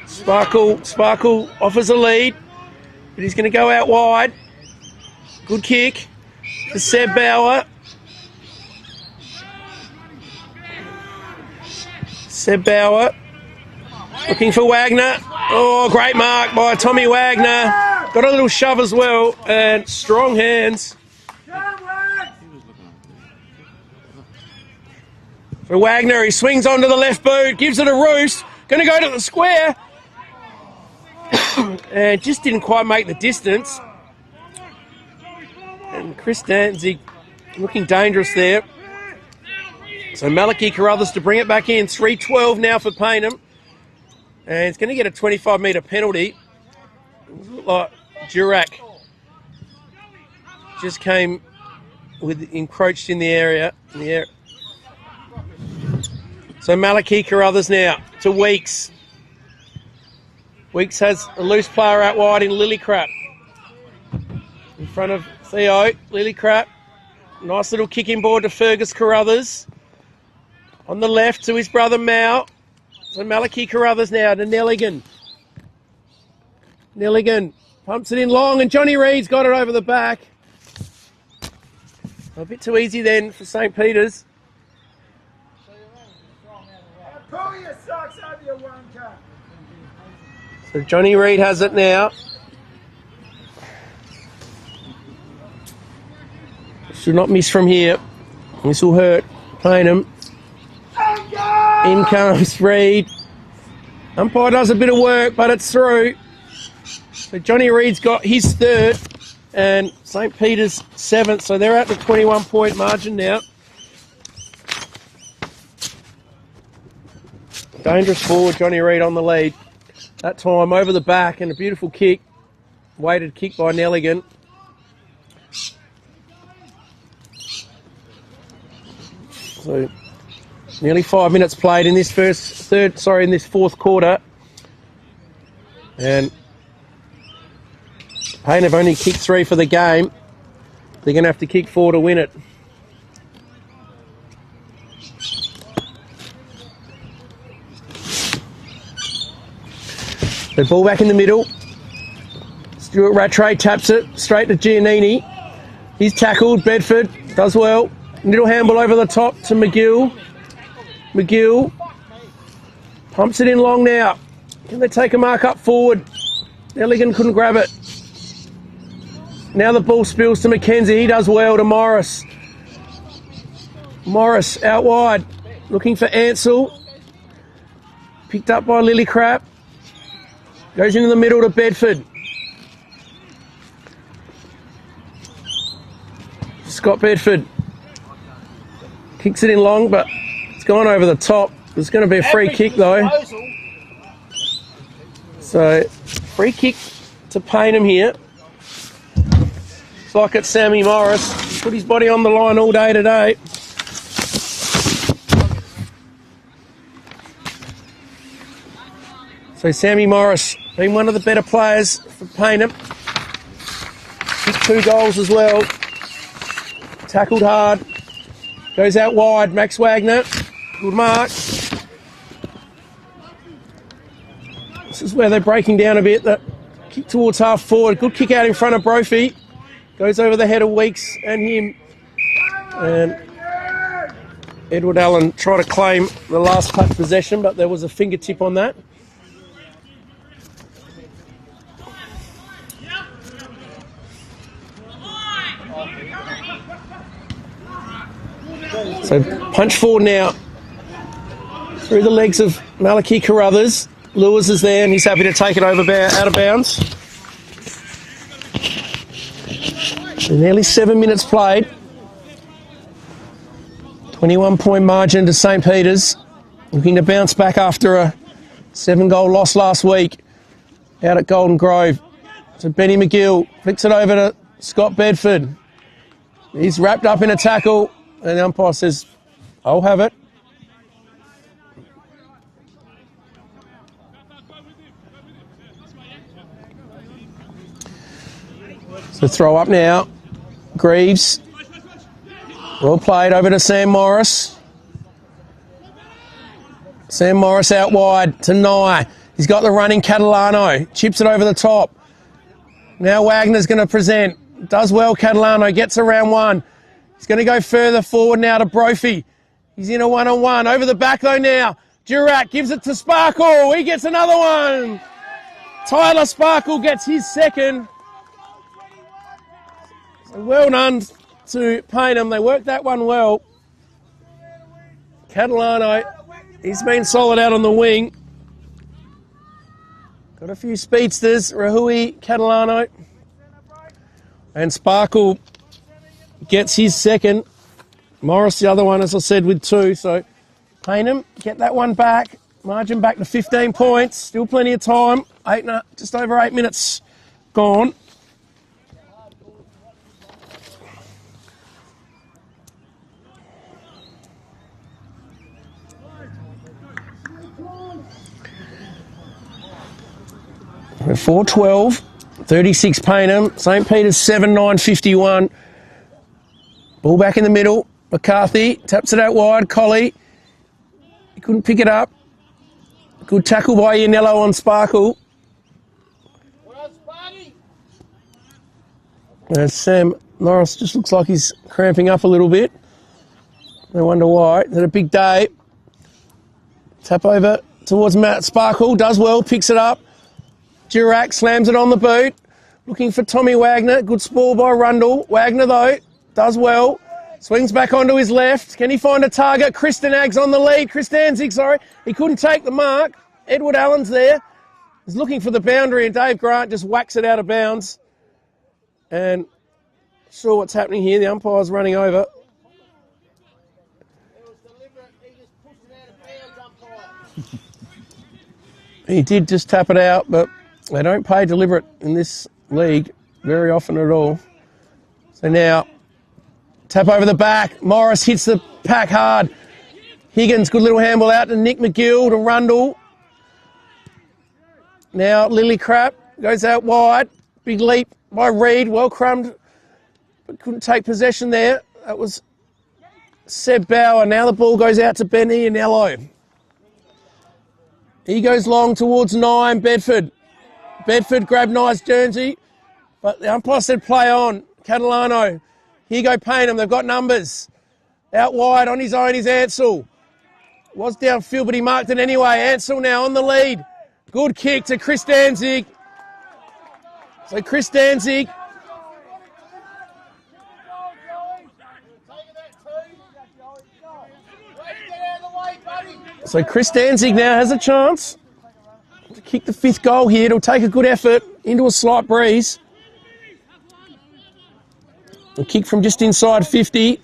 Sparkle offers a lead, but he's going to go out wide. Good kick to Seb Bauer. Seb Bauer looking for Wagner. Oh, great mark by Tommy Wagner. Got a little shove as well, and strong hands. For Wagner, he swings onto the left boot, gives it a roost. Going to go to the square. And just didn't quite make the distance. And Chris Danzig looking dangerous there. So Malachy Carruthers to bring it back in. 3:12 now for Payneham. And it's going to get a 25-metre penalty. It looked like Durack just came with encroached in the area. So Malachy Carruthers now to Weeks. Weeks has a loose player out wide in Lillicrap. In front of Theo, Lillicrap. Nice little kicking board to Fergus Carruthers. On the left to his brother Mao. So Malachy Carruthers now to Nelligan. Nelligan pumps it in long and Johnny Reid's got it over the back. A bit too easy then for St Peter's. Pull your socks over your one cut. So Johnny Reid has it now. Should not miss from here. This will hurt Payneham. In comes Reid. Umpire does a bit of work, but it's through. So Johnny Reid's got his third and St Peter's seventh. So they're at the 21-point margin now. Dangerous forward, Johnny Reid on the lead. That time over the back and a beautiful kick. Weighted kick by Nelligan. So nearly 5 minutes played in this fourth quarter. And Payneham have only kicked 3 for the game. They're going to have to kick 4 to win it. The ball back in the middle. Stuart Rattray taps it straight to Giannini. He's tackled. Bedford does well. Little handball over the top to McGill. McGill pumps it in long now. Can they take a mark up forward? Elligan couldn't grab it. Now the ball spills to McKenzie. He does well to Morris. Morris out wide. Looking for Ansell. Picked up by Lillycrap. Goes into the middle to Bedford. Scott Bedford kicks it in long, but it's gone over the top. There's going to be a free kick though. So, free kick to Payneham here. It's like it's Sammy Morris. Put his body on the line all day today. So Sammy Morris, been one of the better players for Payneham. He's 2 goals as well. Tackled hard. Goes out wide. Max Wagner. Good mark. This is where they're breaking down a bit. The kick towards half forward. Good kick out in front of Brophy. Goes over the head of Weeks and him. And Edward Allen tried to claim the last touch possession, but there was a fingertip on that. So punch forward now through the legs of Malachi Carruthers. Lewis is there and he's happy to take it over out of bounds. So nearly 7 minutes played. 21-point margin to St. Peter's. Looking to bounce back after a 7-goal loss last week out at Golden Grove. So Benny McGill flicks it over to Scott Bedford. He's wrapped up in a tackle. And the umpire says, I'll have it. So throw up now. Greaves. Well played over to Sam Morris. Sam Morris out wide to Nye. He's got the running Catalano. Chips it over the top. Now Wagner's going to present. Does well, Catalano. Gets around one. He's going to go further forward now to Brophy. He's in a one-on-one. Over the back, though, now. Durack gives it to Sparkle. He gets another one. Tyler Sparkle gets his second. So well done to Payneham. They worked that one well. Catalano, he's been solid out on the wing. Got a few speedsters. Rahui, Catalano. And Sparkle gets his second. Morris, the other one, as I said, with 2. So Payneham get that one back. Margin back to 15 points. Still plenty of time. Just over 8 minutes gone. We're 4-12. 36 Payneham. St. Peter's 7-9-51. Ball back in the middle. McCarthy taps it out wide. Colley. He couldn't pick it up. Good tackle by Ianello on Sparkle. And Sam Norris just looks like he's cramping up a little bit. I wonder why. It's a big day. Tap over towards Matt Sparkle. Does well. Picks it up. Durack slams it on the boot. Looking for Tommy Wagner. Good spoil by Rundle. Wagner, though, does well. Swings back onto his left. Can he find a target? Kristanag's on the lead. Kristanzig, sorry. He couldn't take the mark. Edward Allen's there. He's looking for the boundary, and Dave Grant just whacks it out of bounds. And sure what's happening here. The umpire's running over. He did just tap it out, but they don't pay deliberate in this league very often at all. So now, tap over the back. Morris hits the pack hard. Higgins, good little handball out to Nick McGill to Rundle. Now Lily Crap goes out wide. Big leap by Reed. Well crumbed, but couldn't take possession there. That was Seb Bauer. Now the ball goes out to Benny and Ello. He goes long towards 9, Bedford. Bedford grabbed nice Guernsey, but the umpire said play on. Catalano. Here go Payneham. They've got numbers. Out wide on his own is Ansell. Was downfield, but he marked it anyway. Ansell now on the lead. Good kick to Chris Danzig. So Chris Danzig. So Chris Danzig now has a chance to kick the 5th goal here. It'll take a good effort into a slight breeze. A kick from just inside 50.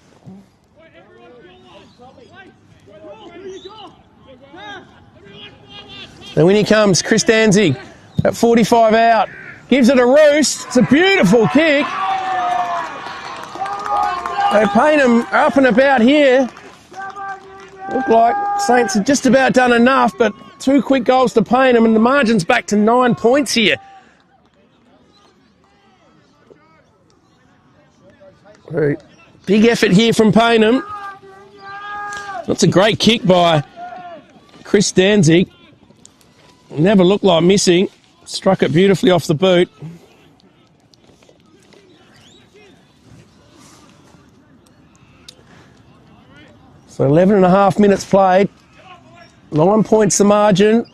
And when he comes, Chris Danzig at 45 out. Gives it a roost. It's a beautiful kick. So Payneham are up and about here. Look like Saints have just about done enough, but 2 quick goals to Payneham and the margin's back to 9 points here. Very big effort here from Payneham. That's a great kick by Chris Danzig. Never looked like missing. Struck it beautifully off the boot. So 11 and a half minutes played. 9 points the margin.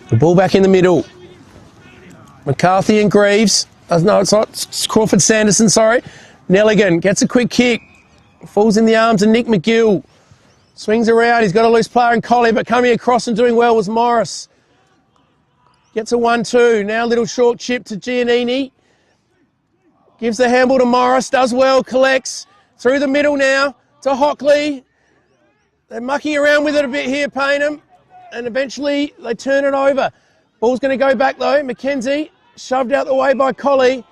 The ball back in the middle. McCarthy and Greaves. No, it's not. It's Crawford Sanderson, sorry. Nelligan gets a quick kick. Falls in the arms of Nick McGill. Swings around. He's got a loose player in Collie, but coming across and doing well was Morris. Gets a 1-2. Now a little short chip to Giannini. Gives the handball to Morris. Does well. Collects. Through the middle now to Hockley. They're mucking around with it a bit here, Payneham. And eventually they turn it over. Ball's going to go back though. McKenzie shoved out the way by Collie.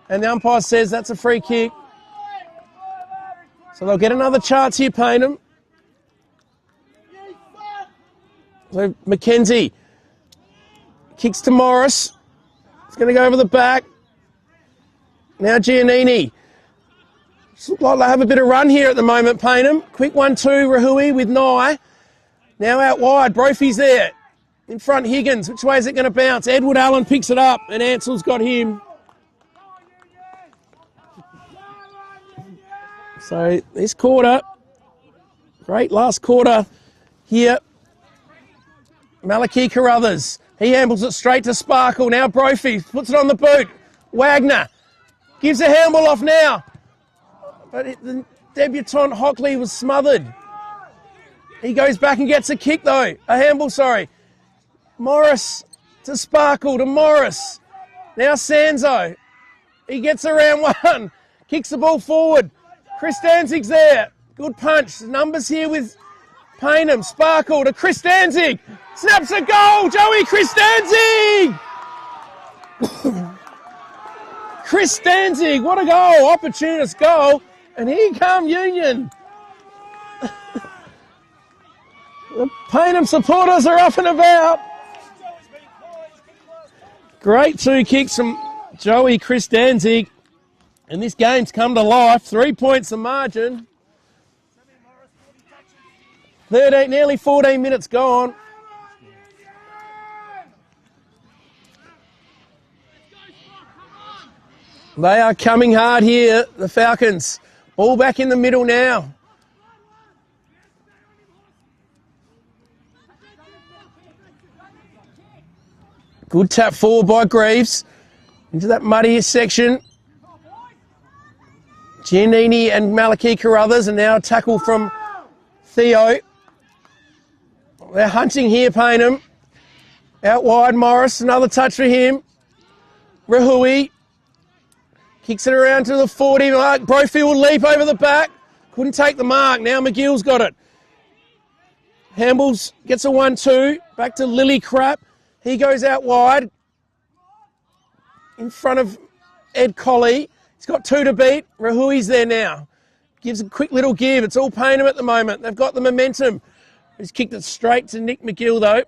And the umpire says that's a free kick. So they'll get another chance here, Payneham. So McKenzie kicks to Morris. It's going to go over the back. Now Giannini. Looks like they have a bit of run here at the moment, Payneham. Quick 1-2, Rahui with Nye. Now out wide, Brophy's there. In front, Higgins. Which way is it going to bounce? Edward Allen picks it up, and Ansell's got him. So this quarter, great last quarter here. Malachi Carruthers. He handles it straight to Sparkle. Now Brophy puts it on the boot. Wagner gives a handball off now. But the debutant Hockley was smothered. He goes back and gets a kick though. A handball, sorry. Morris to Sparkle to Morris. Now Sanzo. He gets around one. Kicks the ball forward. Chris Danzig's there. Good punch. Numbers here with Payneham. Sparkle to Chris Danzig. Snaps a goal. Joey Chris Danzig. Chris Danzig. What a goal. Opportunist goal. And here come Union. The Payneham supporters are up and about. Great 2 kicks from Joey Chris Danzig. And this game's come to life. 3 points the margin. 13, nearly 14 minutes gone. They are coming hard here, the Falcons. All back in the middle now. Good tap forward by Greaves. Into that muddy section. Giannini and Malachi Carruthers, and now a tackle from Theo. They're hunting here, Payneham. Out wide, Morris. Another touch for him. Rahui. Kicks it around to the 40 mark. Brophy will leap over the back. Couldn't take the mark. Now McGill's got it. Hambles gets a 1-2. Back to Lily Crap. He goes out wide. In front of Ed Colley. He's got 2 to beat. Rahui's there now. Gives a quick little give. It's all Payneham at the moment. They've got the momentum. He's kicked it straight to Nick McGill, though.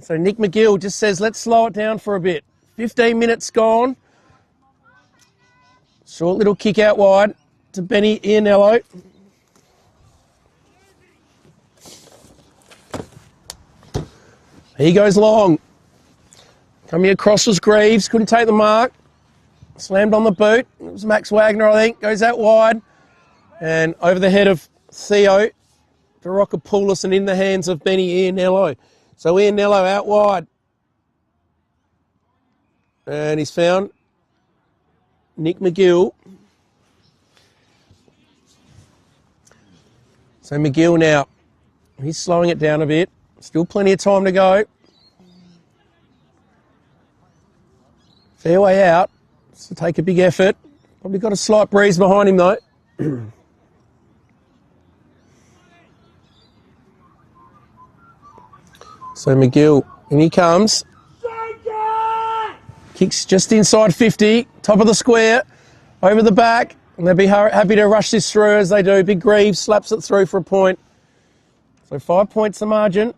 So Nick McGill just says, let's slow it down for a bit. 15 minutes gone. Short little kick out wide to Benny Ianello. He goes long. Coming across was Greaves, couldn't take the mark. Slammed on the boot. It was Max Wagner, I think. Goes out wide. And over the head of Theo Verokopoulos and in the hands of Benny Ianello. So Ianello out wide. And he's found Nick McGill. So McGill now, he's slowing it down a bit. Still plenty of time to go. Fair way out. So take a big effort. Probably got a slight breeze behind him though. So McGill, and he comes. Kicks just inside 50, top of the square, over the back. And they'll be happy to rush this through as they do. Big Greaves slaps it through for a point. So 5 points the margin.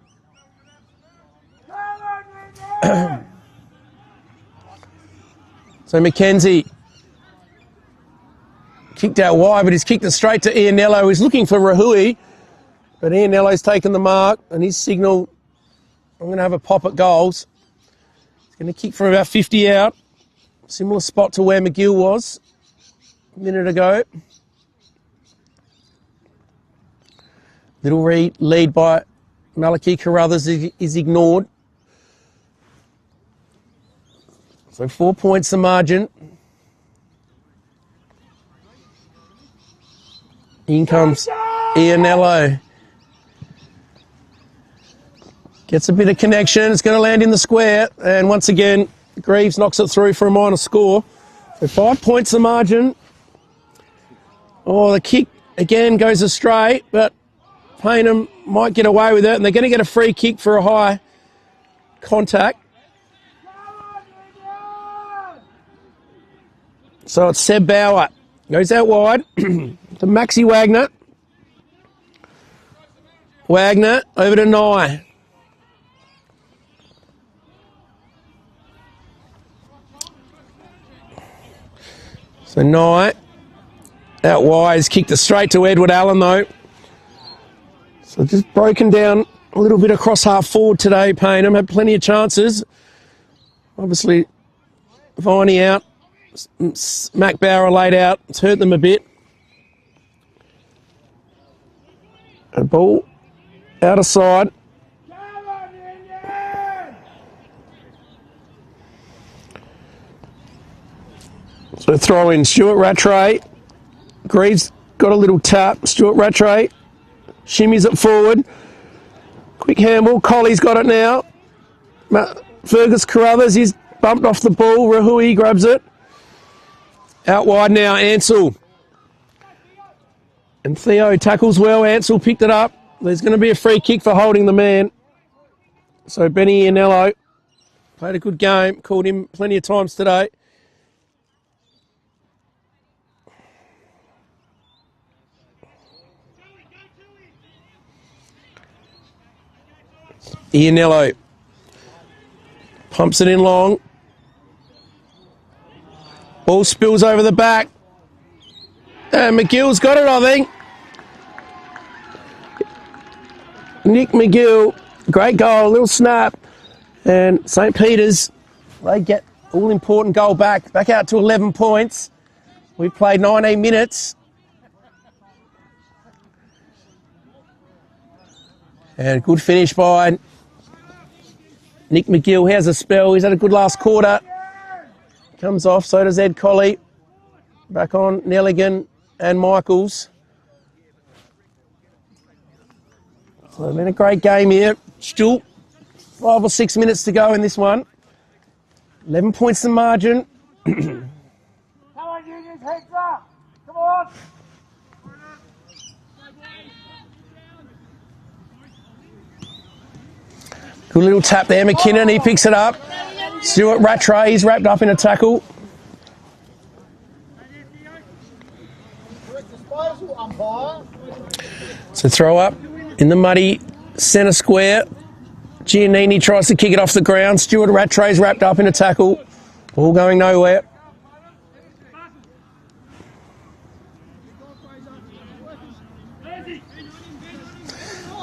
So Mackenzie kicked out wide, but he's kicked it straight to Ianello. He's looking for Rahui, but Ianello's taken the mark and his signal, I'm going to have a pop at goals. He's going to kick from about 50 out. Similar spot to where McGill was a minute ago. Little lead by Malachi Carruthers is ignored. So 4 points the margin. In comes Ianello. Gets a bit of connection. It's going to land in the square. And once again, Greaves knocks it through for a minor score. So 5 points the margin. Oh, the kick again goes astray, but Payneham might get away with it. And they're going to get a free kick for a high contact. So it's Seb Bauer. Goes out wide to Maxi Wagner. Wagner over to Nye. So Nye out wide. He's kicked it straight to Edward Allen though. So just broken down a little bit across half forward today, Payneham. Had plenty of chances. Obviously, Viney out. Mac Bauer laid out. It's hurt them a bit. A ball out of side. So throw in Stuart Rattray. Greaves got a little tap. Stuart Rattray shimmies it forward. Quick handball. Colley's got it now. Fergus Carruthers, he's bumped off the ball. Rahui grabs it. Out wide now, Ansell. And Theo tackles well. Ansell picked it up. There's going to be a free kick for holding the man. So Benny Ianello played a good game. Called him plenty of times today. Ianello pumps it in long. Ball spills over the back. And McGill's got it, I think. Nick McGill, great goal, little snap. And St. Peter's, they get all-important goal back out to 11 points. We played 19 minutes. And good finish by Nick McGill. He has a spell. He's had a good last quarter. Comes off, so does Ed Colley. Back on Nelligan and Michaels. So it's been a great game here. Still 5 or 6 minutes to go in this one. 11 points the margin. Come on, Unions, heads up. Come on. Good little tap there, McKinnon. He picks it up. Stuart Rattray, he's wrapped up in a tackle. So throw up in the muddy centre square. Giannini tries to kick it off the ground. Stuart Rattray's wrapped up in a tackle. Ball going nowhere.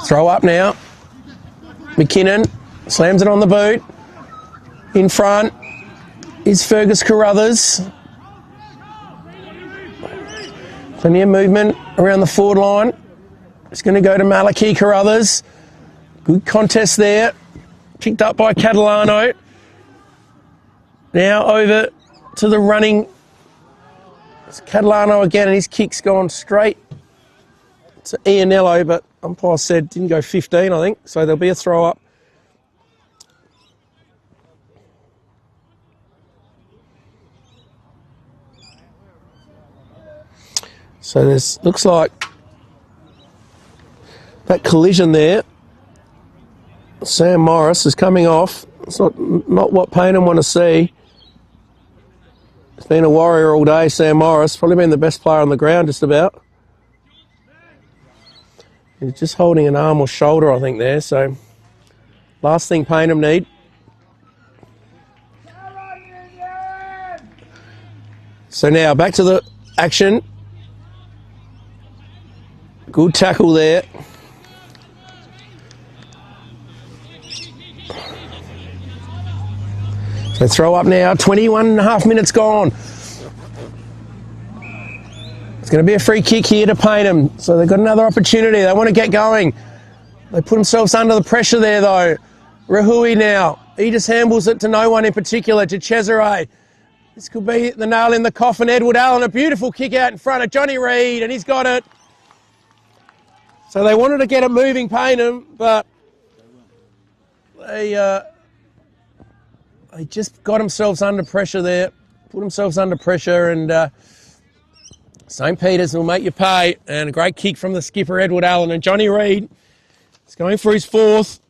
Throw up now. McKinnon slams it on the boot. In front is Fergus Carruthers. Plenty of movement around the forward line. It's going to go to Malachi Carruthers. Good contest there. Picked up by Catalano. Now over to the running. It's Catalano again, and his kick's gone straight to Ianello, but umpire said didn't go 15, I think, so there'll be a throw up. So there's looks like that collision there. Sam Morris is coming off. It's not what Payneham want to see. He's been a warrior all day, Sam Morris. Probably been the best player on the ground just about. He's just holding an arm or shoulder, I think, there. So last thing Payneham need. So now back to the action. Good tackle there. So throw up now, 21 and a half minutes gone. It's going to be a free kick here to Payneham. So they've got another opportunity. They want to get going. They put themselves under the pressure there though. Rahui now. He just handles it to no one in particular, to Cesare. This could be the nail in the coffin. Edward Allen, a beautiful kick out in front of Johnny Reid, and he's got it. So they wanted to get it moving, Payneham, but they just got themselves under pressure there, put themselves under pressure, and St. Peter's will make you pay. And a great kick from the skipper, Edward Allen. And Johnny Reid is going for his fourth.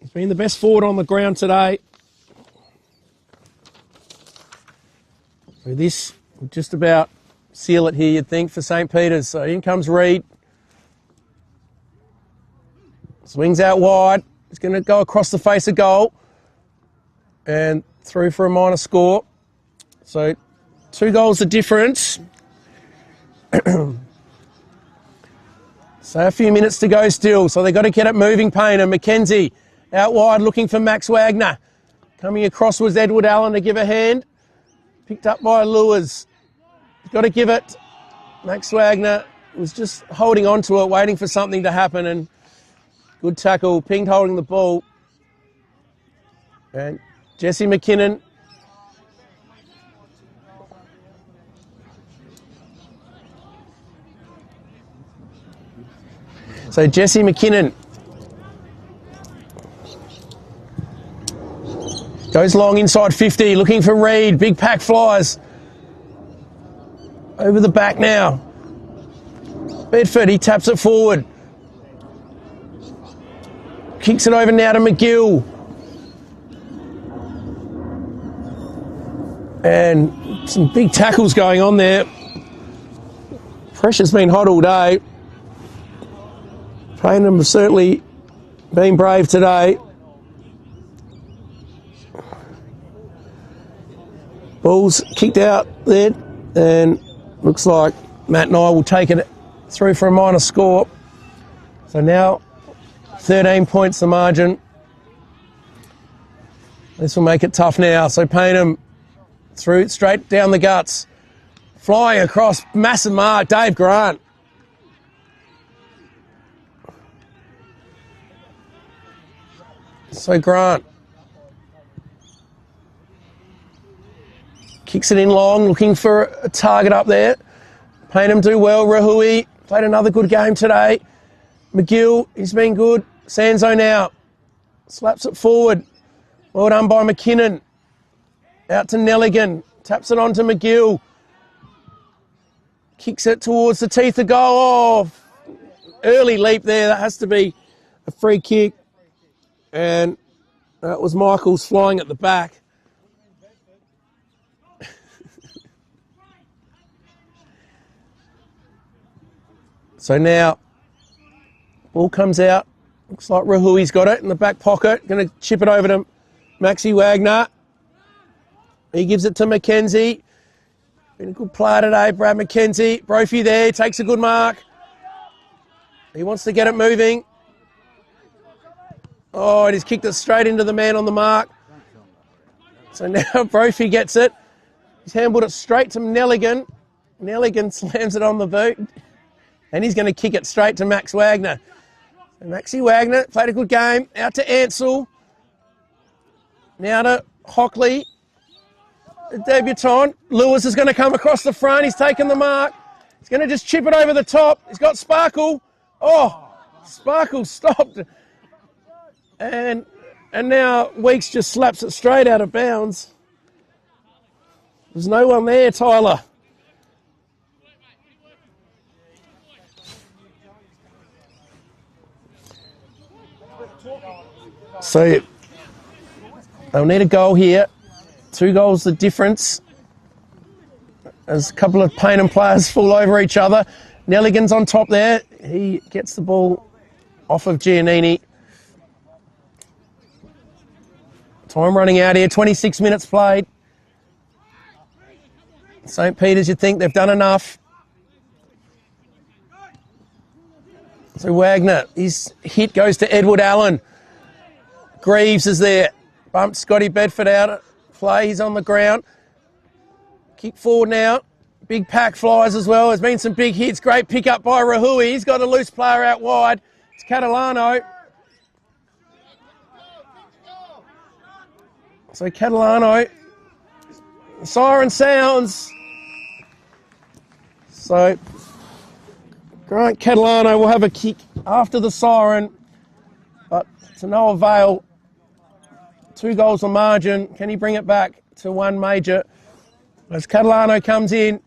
He's been the best forward on the ground today. So this will just about seal it here, you'd think, for St. Peter's. So in comes Reid. Swings out wide. He's going to go across the face of goal. And through for a minor score. So 2 goals the difference. So a few minutes to go still. So they've got to get it moving, Payneham. McKenzie out wide looking for Max Wagner. Coming across was Edward Allen to give a hand. Picked up by Lewis. Got to give it. Max Wagner was just holding on to it, waiting for something to happen. And good tackle. Pinged holding the ball. And Jesse McKinnon. So Jesse McKinnon goes long inside 50, looking for Reid. Big pack flies. Over the back now. Bedford, he taps it forward. Kicks it over now to McGill. And some big tackles going on there. Pressure's been hot all day. Payneham have certainly been brave today. Ball's kicked out there, and looks like Matt and I will take it through for a minor score. So now 13 points the margin. This will make it tough now. So Payneham through straight down the guts. Flying across, massive mark, Dave Grant. So Grant kicks it in long, looking for a target up there. Payneham do well. Rahui played another good game today. McGill, he's been good. Sanzo now slaps it forward. Well done by McKinnon. Out to Nelligan. Taps it on to McGill. Kicks it towards the teeth of goal. Oh, early leap there. That has to be a free kick. And that was Michaels flying at the back. So now Ball comes out. Looks like Rahui's got it in the back pocket. Going to chip it over to Maxi Wagner. He gives it to McKenzie. Been a good player today, Brad McKenzie. Brophy there, takes a good mark. He wants to get it moving. Oh, and he's kicked it straight into the man on the mark. So now Brophy gets it. He's handballed it straight to Nelligan. Nelligan slams it on the boot. And he's going to kick it straight to Max Wagner. So Maxi Wagner played a good game. Out to Ansell. Now to Hockley. The debutant. Lewis is going to come across the front. He's taken the mark. He's going to just chip it over the top. He's got Sparkle. Oh, Sparkle stopped. And now Weeks just slaps it straight out of bounds. There's no one there, Tyler. So they'll need a goal here. 2 goals the difference. As a couple of Payneham players fall over each other. Nelligan's on top there. He gets the ball off of Giannini. Time running out here. 26 minutes played. St. Peter's, you'd think they've done enough. So Wagner, his hit goes to Edward Allen. Greaves is there. Bumps Scotty Bedford out of play. He's on the ground. Kick forward now. Big pack flies as well. There's been some big hits. Great pick up by Rahui. He's got a loose player out wide. It's Catalano. So Catalano. Siren sounds. So Grant Catalano will have a kick after the siren. But to no avail. 2 goals on margin. Can he bring it back to 1 major? As Catalano comes in.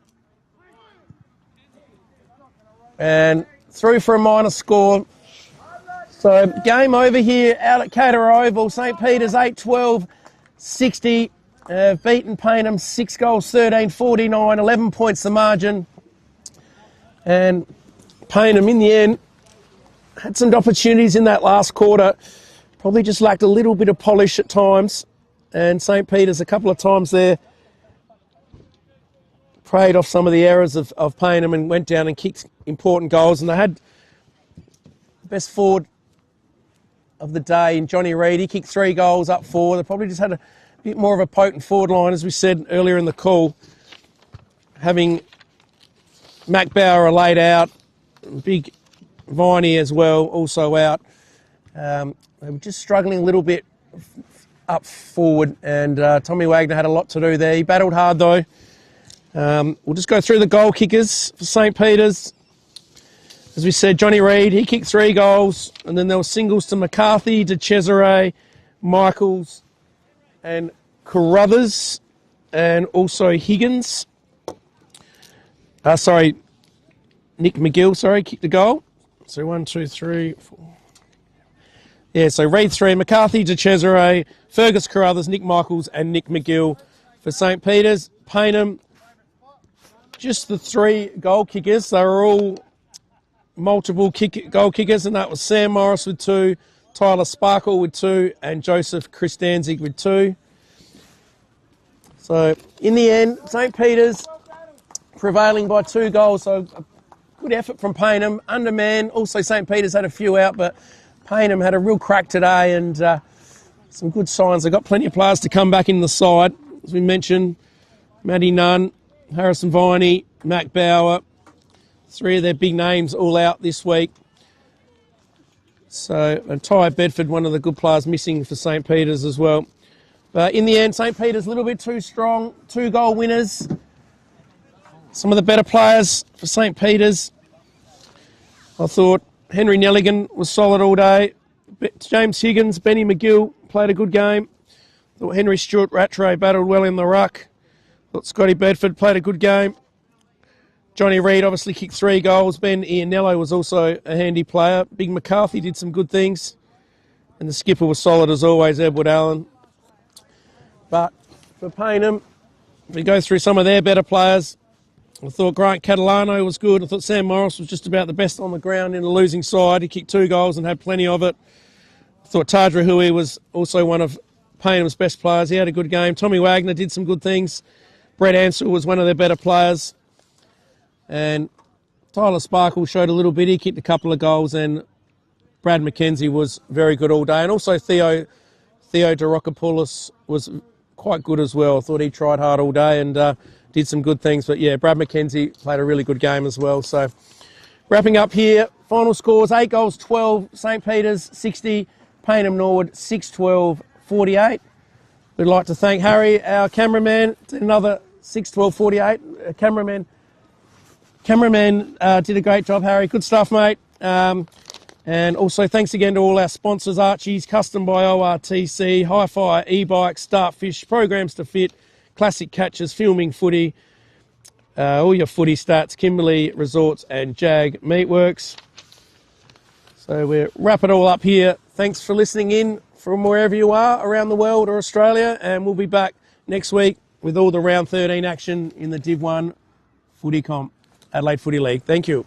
And through for a minor score. So game over here out at Cater Oval. St. Peter's 8-12-60. Beaten Payneham 6 goals, 13-49, 11 points the margin. And Payneham in the end had some opportunities in that last quarter. Probably just lacked a little bit of polish at times. And St. Peter's a couple of times there preyed off some of the errors of Payneham and went down and kicked important goals. And they had the best forward of the day in Johnny Reid. He kicked 3 goals up 4. They probably just had a bit more of a potent forward line, as we said earlier in the call. Having Mac Bauer laid out, Big Viney as well, also out. They were just struggling a little bit up forward, and Tommy Wagner had a lot to do there. He battled hard though. We'll just go through the goal kickers for St. Peter's. As we said, Johnny Reid, he kicked 3 goals, and then there were singles to McCarthy, De Cesare, Michaels, and Carruthers, and also Higgins. Nick McGill, kicked the goal. So 1, 2, 3, 4. Yeah, so Reid 3, McCarthy, De Cesare, Fergus Carruthers, Nick Michaels, and Nick McGill for St. Peter's. Payneham, just the 3 goal kickers. They were all multiple goal kickers, and that was Sam Morris with 2, Tyler Sparkle with 2, and Joseph Chris Danzig with 2. So in the end, St. Peter's prevailing by 2 goals. So a good effort from Payneham. Underman, also St. Peter's had a few out, but Payneham had a real crack today, and some good signs. They've got plenty of players to come back in the side. As we mentioned, Matty Nunn, Harrison Viney, Mac Bauer, 3 of their big names all out this week. So, and Ty Bedford, one of the good players missing for St. Peter's as well. But in the end, St. Peter's a little bit too strong. 2 goal winners. Some of the better players for St. Peter's. I thought Henry Nelligan was solid all day. James Higgins, Benny McGill played a good game. Thought Henry Stewart Rattray battled well in the ruck. Thought Scotty Bedford played a good game. Johnny Reid obviously kicked 3 goals. Ben Ianello was also a handy player. Big McCarthy did some good things. And the skipper was solid as always, Edward Allen. But for Payneham, if we go through some of their better players, I thought Grant Catalano was good. I thought Sam Morris was just about the best on the ground in the losing side. He kicked 2 goals and had plenty of it. I thought Tadra Hui was also one of Payneham's best players. He had a good game. Tommy Wagner did some good things. Brett Ansell was one of their better players. And Tyler Sparkle showed a little bit. He kicked a couple of goals, and Brad McKenzie was very good all day. And also Theo Dorokopoulos was quite good as well. I thought he tried hard all day and did some good things. But yeah, Brad McKenzie played a really good game as well. So wrapping up here, final scores, 8 goals, 12, St. Peter's 60, Payneham Norwood 6-12, 48. We'd like to thank Harry, our cameraman, another 6-12, 48. Cameraman did a great job, Harry. Good stuff, mate. And also thanks again to all our sponsors, Archie's, Custom by ORTC, Hi-Fi, E-Bikes, Startfish, Programs to Fit, Classic Catches, Filming Footy, all your footy stats, Kimberley Resorts and Jag Meatworks. So we'll wrap it all up here. Thanks for listening in from wherever you are around the world or Australia, and we'll be back next week with all the round 13 action in the Div 1 footy comp, Adelaide Footy League. Thank you.